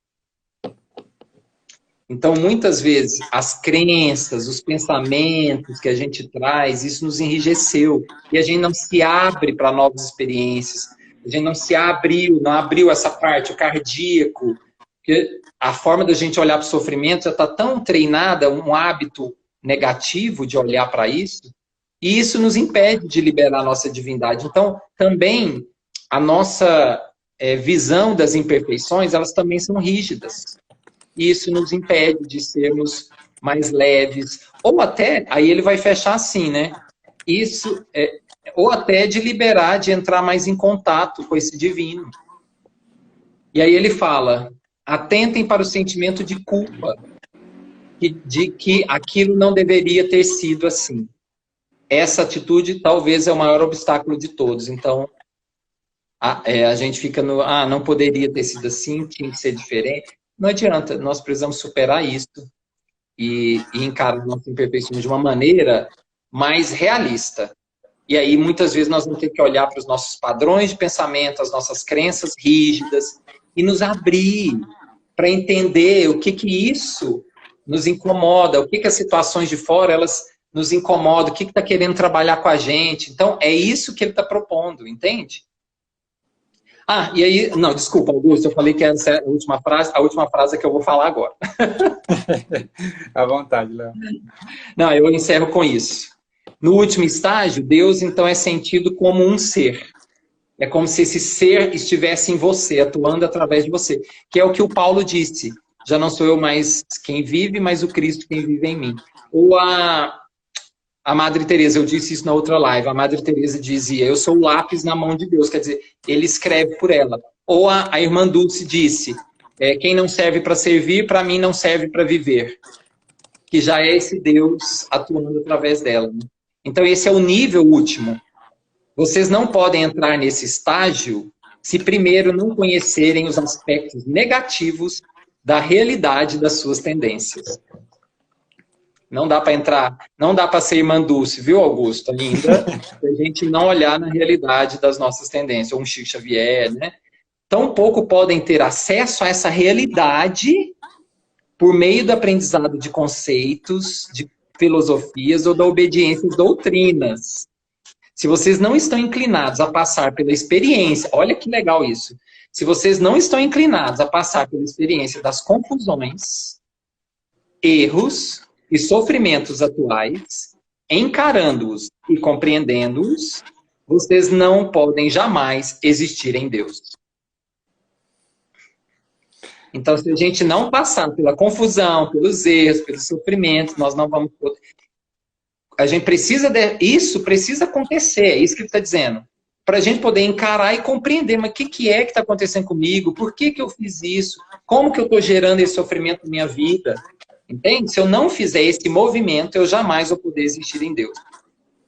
Então, muitas vezes, as crenças, os pensamentos que a gente traz, isso nos enrijeceu. E a gente não se abre para novas experiências. A gente não abriu essa parte, o cardíaco. Porque a forma da gente olhar para o sofrimento já está tão treinada, um hábito negativo de olhar para isso, e isso nos impede de liberar a nossa divindade. Então, também, a nossa visão das imperfeições, elas também são rígidas. E isso nos impede de sermos mais leves. Ou até, aí ele vai fechar assim, né? Isso, ou até de liberar, de entrar mais em contato com esse divino. E aí ele fala, atentem para o sentimento de culpa, de que aquilo não deveria ter sido assim. Essa atitude talvez é o maior obstáculo de todos. Então, a gente fica no, não poderia ter sido assim, tinha que ser diferente. Não adianta, nós precisamos superar isso e encarar nossas imperfeições de uma maneira mais realista. E aí, muitas vezes, nós vamos ter que olhar para os nossos padrões de pensamento, as nossas crenças rígidas, e nos abrir para entender o que isso nos incomoda, o que as situações de fora, elas nos incomodam, o que está querendo trabalhar com a gente. Então, é isso que ele está propondo, entende? E aí, não, desculpa, Augusto, eu falei que essa é a última frase é que eu vou falar agora. À vontade, Léo. Não, eu encerro com isso. No último estágio, Deus, então, é sentido como um ser. É como se esse ser estivesse em você, atuando através de você. Que é o que o Paulo disse. Já não sou eu mais quem vive, mas o Cristo quem vive em mim. Ou a Madre Teresa, eu disse isso na outra live, a Madre Teresa dizia, eu sou o lápis na mão de Deus, quer dizer, ele escreve por ela. Ou a irmã Dulce disse, quem não serve para servir, para mim não serve para viver. Que já é esse Deus atuando através dela. Né? Então esse é o nível último. Vocês não podem entrar nesse estágio se primeiro não conhecerem os aspectos negativos da realidade das suas tendências. Não dá para entrar, não dá para ser irmã Dulce, viu, Augusto? Ainda, se a gente não olhar na realidade das nossas tendências, ou um Chico Xavier, né? Tampouco podem ter acesso a essa realidade por meio do aprendizado de conceitos, de filosofias ou da obediência às doutrinas. Se vocês não estão inclinados a passar pela experiência, olha que legal isso. Se vocês não estão inclinados a passar pela experiência das confusões, erros e sofrimentos atuais, encarando-os e compreendendo-os, vocês não podem jamais existir em Deus. Então, se a gente não passar pela confusão, pelos erros, pelos sofrimentos, nós não vamos poder. A gente precisa isso precisa acontecer, é isso que ele está dizendo. Para a gente poder encarar e compreender, mas o que é que está acontecendo comigo? Por que eu fiz isso? Como que eu estou gerando esse sofrimento na minha vida? Entende? Se eu não fizer esse movimento, eu jamais vou poder existir em Deus.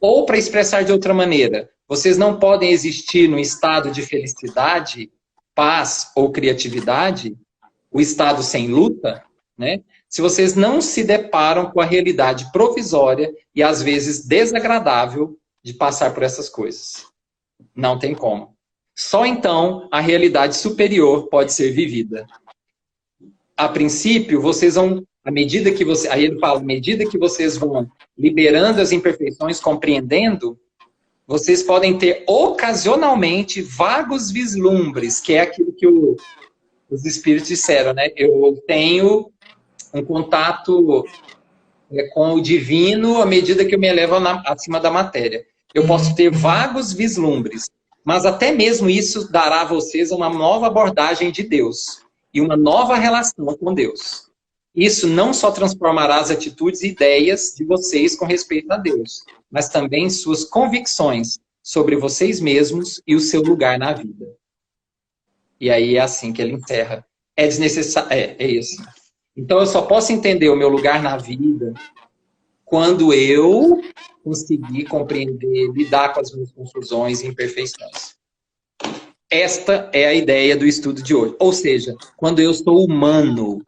Ou, para expressar de outra maneira, vocês não podem existir no estado de felicidade, paz ou criatividade, o estado sem luta, né? Se vocês não se deparam com a realidade provisória e às vezes desagradável de passar por essas coisas. Não tem como. Só então a realidade superior pode ser vivida. A princípio, vocês vão, aí ele fala, à medida que vocês vão liberando as imperfeições, compreendendo, vocês podem ter ocasionalmente vagos vislumbres, que é aquilo que os espíritos disseram, né? Eu tenho um contato com o divino à medida que eu me elevo acima da matéria. Eu posso ter vagos vislumbres, mas até mesmo isso dará a vocês uma nova abordagem de Deus e uma nova relação com Deus. Isso não só transformará as atitudes e ideias de vocês com respeito a Deus, mas também suas convicções sobre vocês mesmos e o seu lugar na vida. E aí é assim que ele encerra. É desnecessário. É isso. Então eu só posso entender o meu lugar na vida quando eu conseguir compreender, lidar com as minhas confusões e imperfeições. Esta é a ideia do estudo de hoje. Ou seja, quando eu sou humano,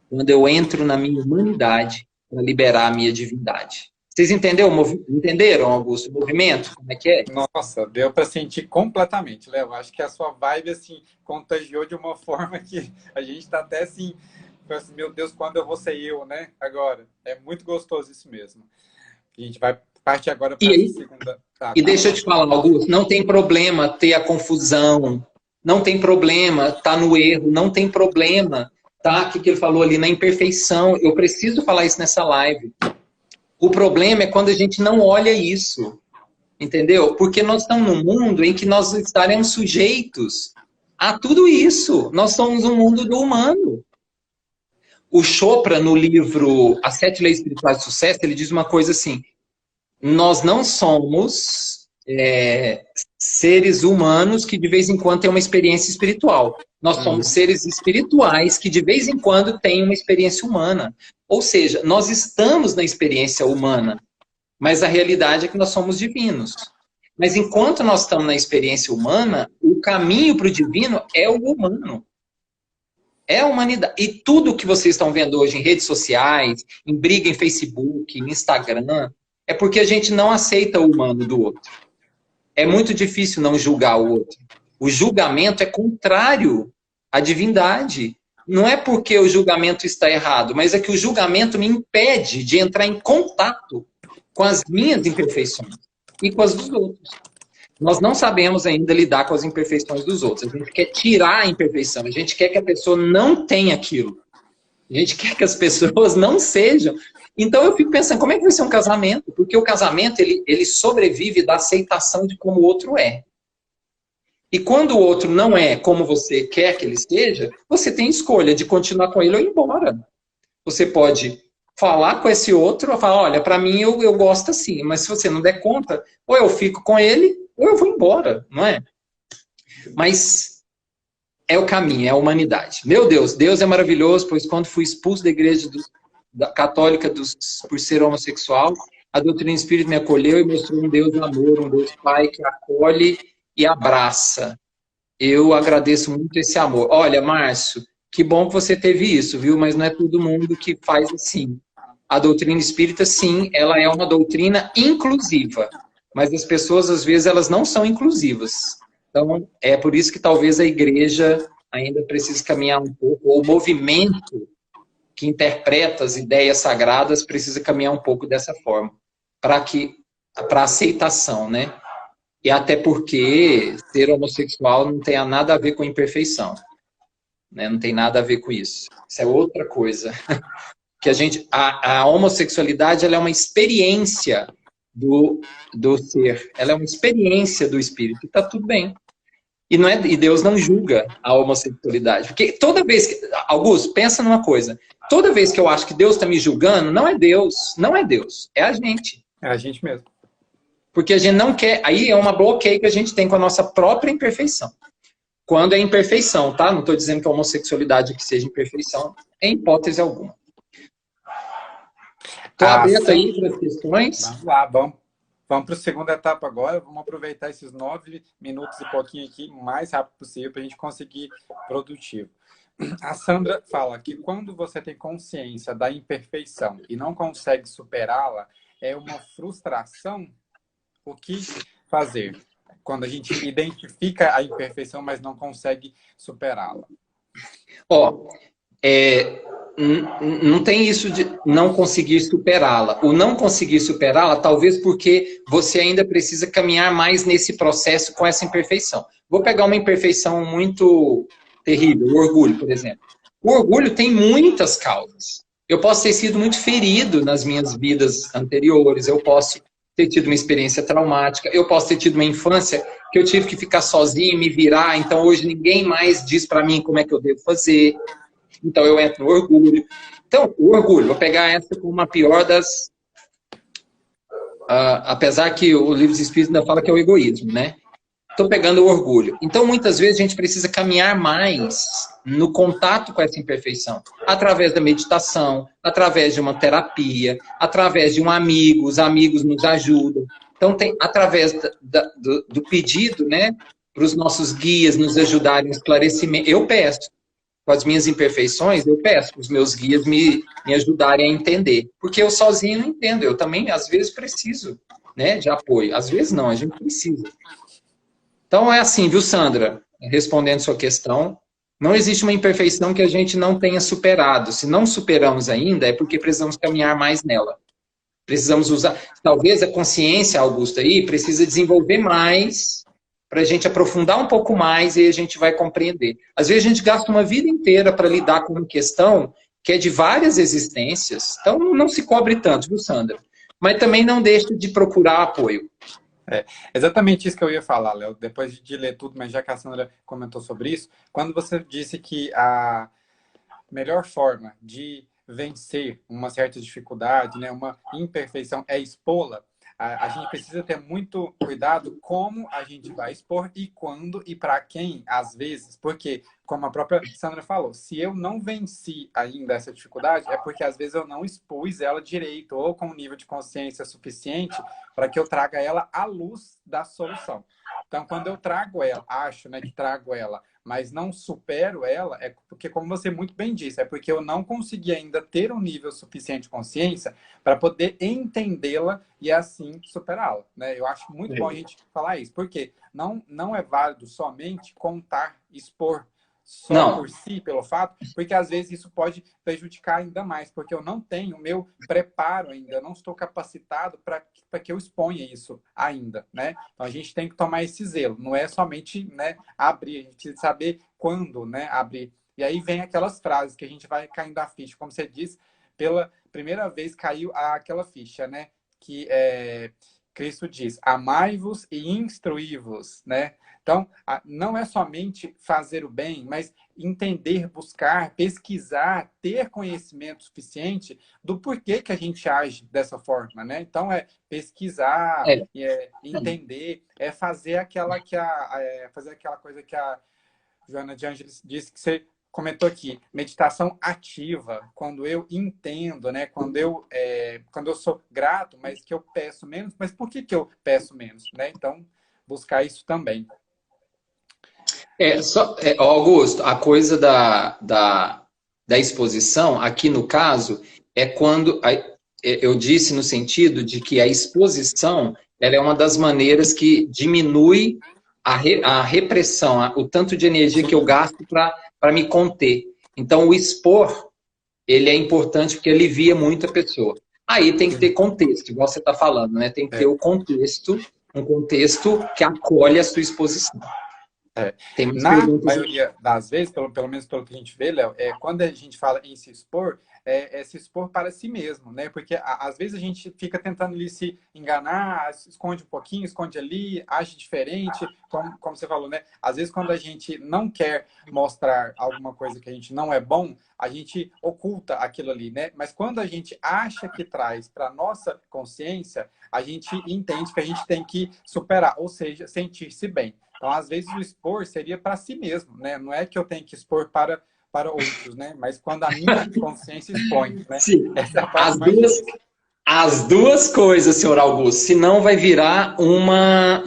quando eu entro na minha humanidade para liberar a minha divindade. Vocês entenderam, Augusto, o movimento? Como é que é? Nossa, deu para sentir completamente, Léo. Acho que a sua vibe, assim, contagiou de uma forma que a gente está até assim, meu Deus, quando eu vou ser eu, né? Agora. É muito gostoso isso mesmo. A gente vai partir agora para a segunda. E deixa eu te falar, Augusto, não tem problema ter a confusão, não tem problema estar no erro, não tem problema tá? O que ele falou ali na imperfeição. Eu preciso falar isso nessa live. O problema é quando a gente não olha isso, entendeu? Porque nós estamos num mundo em que nós estaremos sujeitos a tudo isso. Nós somos um mundo do humano. O Chopra, no livro As 7 Leis Espirituais do Sucesso, ele diz uma coisa assim: nós não somos seres humanos que de vez em quando têm uma experiência espiritual. Nós somos seres espirituais que de vez em quando têm uma experiência humana. Ou seja, nós estamos na experiência humana, mas a realidade é que nós somos divinos. Mas enquanto nós estamos na experiência humana, o caminho para o divino é o humano. É a humanidade. E tudo que vocês estão vendo hoje em redes sociais, em briga em Facebook, em Instagram, é porque a gente não aceita o humano do outro. É muito difícil não julgar o outro. O julgamento é contrário à divindade. Não é porque o julgamento está errado, mas é que o julgamento me impede de entrar em contato com as minhas imperfeições e com as dos outros. Nós não sabemos ainda lidar com as imperfeições dos outros. A gente quer tirar a imperfeição. A gente quer que a pessoa não tenha aquilo. A gente quer que as pessoas não sejam. Então eu fico pensando, como é que vai ser um casamento? Porque o casamento, ele sobrevive da aceitação de como o outro é. E quando o outro não é como você quer que ele seja, você tem escolha de continuar com ele ou ir embora. Você pode falar com esse outro, falar, olha, para mim eu gosto assim, mas se você não der conta, ou eu fico com ele, ou eu vou embora, não é? Mas é o caminho, é a humanidade. Meu Deus, Deus é maravilhoso, pois quando fui expulso da igreja católica por ser homossexual, a doutrina espírita me acolheu e mostrou um Deus de amor, um Deus Pai que acolhe e abraça. Eu agradeço muito esse amor. Olha, Márcio, que bom que você teve isso, viu? Mas não é todo mundo que faz assim. A doutrina espírita, sim, ela é uma doutrina inclusiva. Mas as pessoas, às vezes, elas não são inclusivas. Então, é por isso que talvez a igreja ainda precise caminhar um pouco, ou o movimento que interpreta as ideias sagradas precisa caminhar um pouco dessa forma, para a aceitação, né? E até porque ser homossexual não tem nada a ver com imperfeição, né? Não tem nada a ver com isso. Isso é outra coisa. Que a homossexualidade, ela é uma experiência do ser. Ela é uma experiência do espírito. E está tudo bem. E Deus não julga a homossexualidade. Porque toda vez que... Augusto, pensa numa coisa. Toda vez que eu acho que Deus está me julgando, não é Deus. Não é Deus. É a gente. É a gente mesmo. Porque a gente não quer... Aí é uma bloqueio que a gente tem com a nossa própria imperfeição. Quando é imperfeição, tá? Não estou dizendo que a homossexualidade que seja imperfeição, em hipótese alguma. Estou aberto aí para as questões. Vamos lá, vamos Vamos para a segunda etapa agora. Vamos aproveitar esses 9 minutos e pouquinho aqui, o mais rápido possível, para a gente conseguir produtivo. A Sandra fala que quando você tem consciência da imperfeição e não consegue superá-la, é uma frustração. O que fazer quando a gente identifica a imperfeição, mas não consegue superá-la? Ó, não tem isso de não conseguir superá-la. O não conseguir superá-la, talvez porque você ainda precisa caminhar mais nesse processo com essa imperfeição. Vou pegar uma imperfeição muito terrível, o orgulho, por exemplo. O orgulho tem muitas causas. Eu posso ter sido muito ferido nas minhas vidas anteriores, eu posso ter tido uma experiência traumática, eu posso ter tido uma infância que eu tive que ficar sozinho, me virar, então hoje ninguém mais diz para mim como é que eu devo fazer. Então eu entro no orgulho. Então, o orgulho, vou pegar essa como a pior das... apesar que o livro dos Espíritos ainda fala que é o egoísmo, né? Estou pegando o orgulho. Então, muitas vezes, a gente precisa caminhar mais no contato com essa imperfeição. Através da meditação, através de uma terapia, através de um amigo, os amigos nos ajudam. Então, através do pedido, né, para os nossos guias nos ajudarem no esclarecimento. Eu peço, com as minhas imperfeições, eu peço para os meus guias me ajudarem a entender. Porque eu sozinho não entendo. Eu também, às vezes, preciso, né, de apoio. Às vezes não, a gente precisa. Então, é assim, viu, Sandra? Respondendo sua questão, não existe uma imperfeição que a gente não tenha superado. Se não superamos ainda, é porque precisamos caminhar mais nela. Precisamos usar... Talvez a consciência, Augusto, aí, precisa desenvolver mais para a gente aprofundar um pouco mais e a gente vai compreender. Às vezes a gente gasta uma vida inteira para lidar com uma questão que é de várias existências. Então, não se cobre tanto, viu, Sandra? Mas também não deixe de procurar apoio. É exatamente isso que eu ia falar, Léo, depois de ler tudo, mas já que a Sandra comentou sobre isso, quando você disse que a melhor forma de vencer uma certa dificuldade, né, uma imperfeição, é expô-la, a gente precisa ter muito cuidado como a gente vai expor e quando e para quem, às vezes, porque, como a própria Sandra falou, se eu não venci ainda essa dificuldade, é porque às vezes eu não expus ela direito ou com um nível de consciência suficiente para que eu traga ela à luz da solução. Então, quando eu trago ela, acho, né, que trago ela, mas não supero ela, é porque, como você muito bem disse, é porque eu não consegui ainda ter um nível suficiente de consciência para poder entendê-la e assim superá-la, né? Eu acho muito bom a gente falar isso, porque não é válido somente contar, expor só por si, pelo fato, porque às vezes isso pode prejudicar ainda mais, porque eu não tenho o meu preparo ainda, eu não estou capacitado para que eu exponha isso ainda, né? Então a gente tem que tomar esse zelo, não é somente, né, abrir, a gente precisa saber quando, né, abrir. E aí vem aquelas frases que a gente vai caindo a ficha, como você disse, pela primeira vez caiu aquela ficha, né, que Cristo diz, amai-vos e instruí-vos, né? Então, não é somente fazer o bem, mas entender, buscar, pesquisar, ter conhecimento suficiente do porquê que a gente age dessa forma, né? Então, é pesquisar, entender, é fazer aquela coisa que a Joana de Ângeles disse que você comentou aqui, meditação ativa, quando eu entendo, né? Quando eu sou grato, mas que eu peço menos, mas por que eu peço menos, né? Então, buscar isso também. Augusto, a coisa da exposição, aqui no caso, é quando eu disse no sentido de que a exposição ela é uma das maneiras que diminui a repressão, o tanto de energia que eu gasto para me conter. Então, o expor, ele é importante porque alivia muito a pessoa. Aí tem que ter contexto, igual você está falando, né? Tem que ter o contexto, um contexto que acolhe a sua exposição. Na maioria das vezes, pelo menos pelo que a gente vê, Léo, quando a gente fala em se expor, é se expor para si mesmo, né? Porque às vezes a gente fica tentando ali se enganar, esconde um pouquinho, esconde ali, age diferente, como você falou, né? Às vezes quando a gente não quer mostrar alguma coisa que a gente não é bom, a gente oculta aquilo ali, né? Mas quando a gente acha que traz para nossa consciência, a gente entende que a gente tem que superar, ou seja, sentir-se bem. Então, às vezes, o expor seria para si mesmo, né? Não é que eu tenho que expor para outros, né? Mas quando a minha consciência expõe, né? Sim. Essa é a parte mais difícil. As duas coisas, senhor Augusto, senão vai virar uma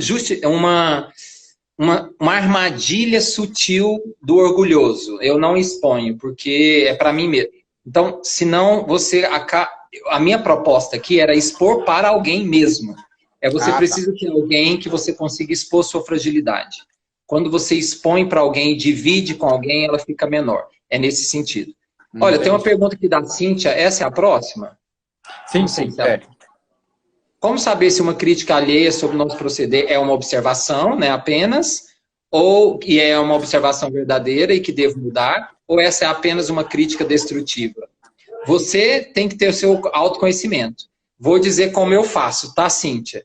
armadilha sutil do orgulhoso. Eu não exponho, porque é para mim mesmo. Então, senão você... A minha proposta aqui era expor para alguém mesmo. Você precisa ter alguém que você consiga expor sua fragilidade. Quando você expõe para alguém, divide com alguém, ela fica menor. É nesse sentido. Olha, tem uma pergunta aqui da Cíntia. Essa é a próxima? Sim, sim. Como saber se uma crítica alheia sobre o nosso proceder é uma observação, né, apenas, ou que é uma observação verdadeira e que devo mudar, ou essa é apenas uma crítica destrutiva? Você tem que ter o seu autoconhecimento. Vou dizer como eu faço, tá, Cíntia?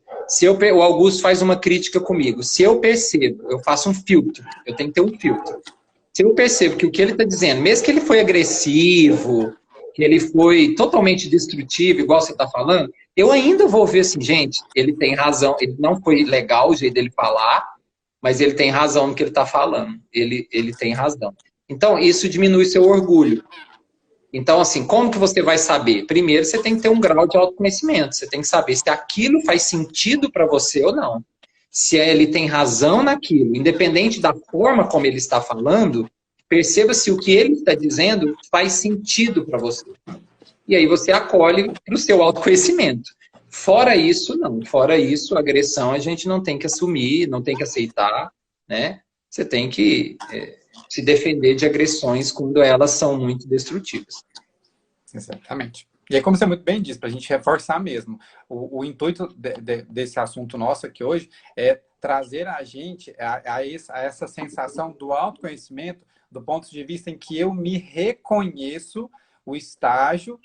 O Augusto faz uma crítica comigo. Se eu percebo, eu faço um filtro. Eu tenho que ter um filtro. Se eu percebo que o que ele está dizendo, mesmo que ele foi agressivo, que ele foi totalmente destrutivo, igual você está falando, eu ainda vou ver assim, gente, ele tem razão. Ele não foi legal o jeito dele falar, mas ele tem razão no que ele está falando. Ele tem razão. Então, isso diminui seu orgulho. Então, assim, como que você vai saber? Primeiro, você tem que ter um grau de autoconhecimento. Você tem que saber se aquilo faz sentido para você ou não. Se ele tem razão naquilo, independente da forma como ele está falando, perceba se o que ele está dizendo faz sentido para você. E aí você acolhe para o seu autoconhecimento. Fora isso, não. Fora isso, agressão a gente não tem que assumir, não tem que aceitar, né? Você tem que... se defender de agressões quando elas são muito destrutivas. Exatamente. E aí, como você muito bem disse, para a gente reforçar mesmo, o intuito desse assunto nosso aqui hoje é trazer a gente a essa sensação do autoconhecimento, do ponto de vista em que eu me reconheço o estágio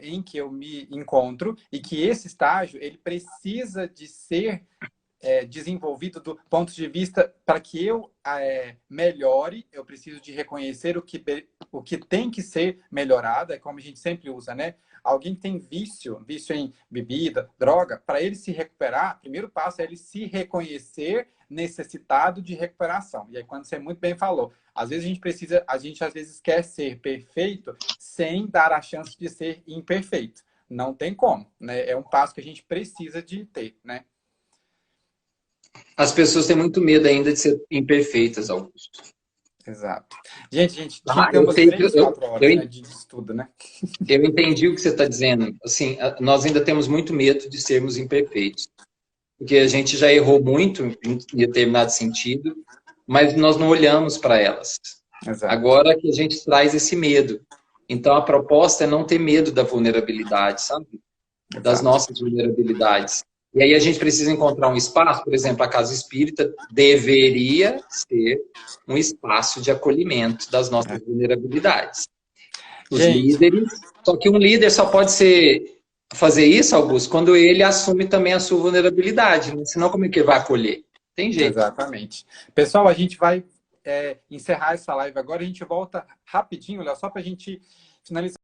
em que eu me encontro e que esse estágio ele precisa de ser desenvolvido do ponto de vista para que eu melhore, eu preciso de reconhecer o que tem que ser melhorado, é como a gente sempre usa, né? Alguém que tem vício em bebida, droga, para ele se recuperar, o primeiro passo é ele se reconhecer necessitado de recuperação. E aí, quando você muito bem falou, às vezes a gente às vezes quer ser perfeito sem dar a chance de ser imperfeito. Não tem como, né? É um passo que a gente precisa de ter, né? As pessoas têm muito medo ainda de ser imperfeitas, Augusto. Exato. Gente, tinha que ter umas 3, 4 horas né, de estudo, né? Eu entendi o que você está dizendo. Assim, nós ainda temos muito medo de sermos imperfeitos. Porque a gente já errou muito em determinado sentido, mas nós não olhamos para elas. Exato. Agora que a gente traz esse medo. Então, a proposta é não ter medo da vulnerabilidade, sabe? Das nossas vulnerabilidades. E aí a gente precisa encontrar um espaço, por exemplo, a Casa Espírita deveria ser um espaço de acolhimento das nossas vulnerabilidades. Os líderes, só que um líder só pode fazer isso, Augusto, quando ele assume também a sua vulnerabilidade, né? Senão como é que ele vai acolher? Tem jeito. Exatamente. Pessoal, a gente vai encerrar essa live agora, a gente volta rapidinho, olha, só para a gente finalizar.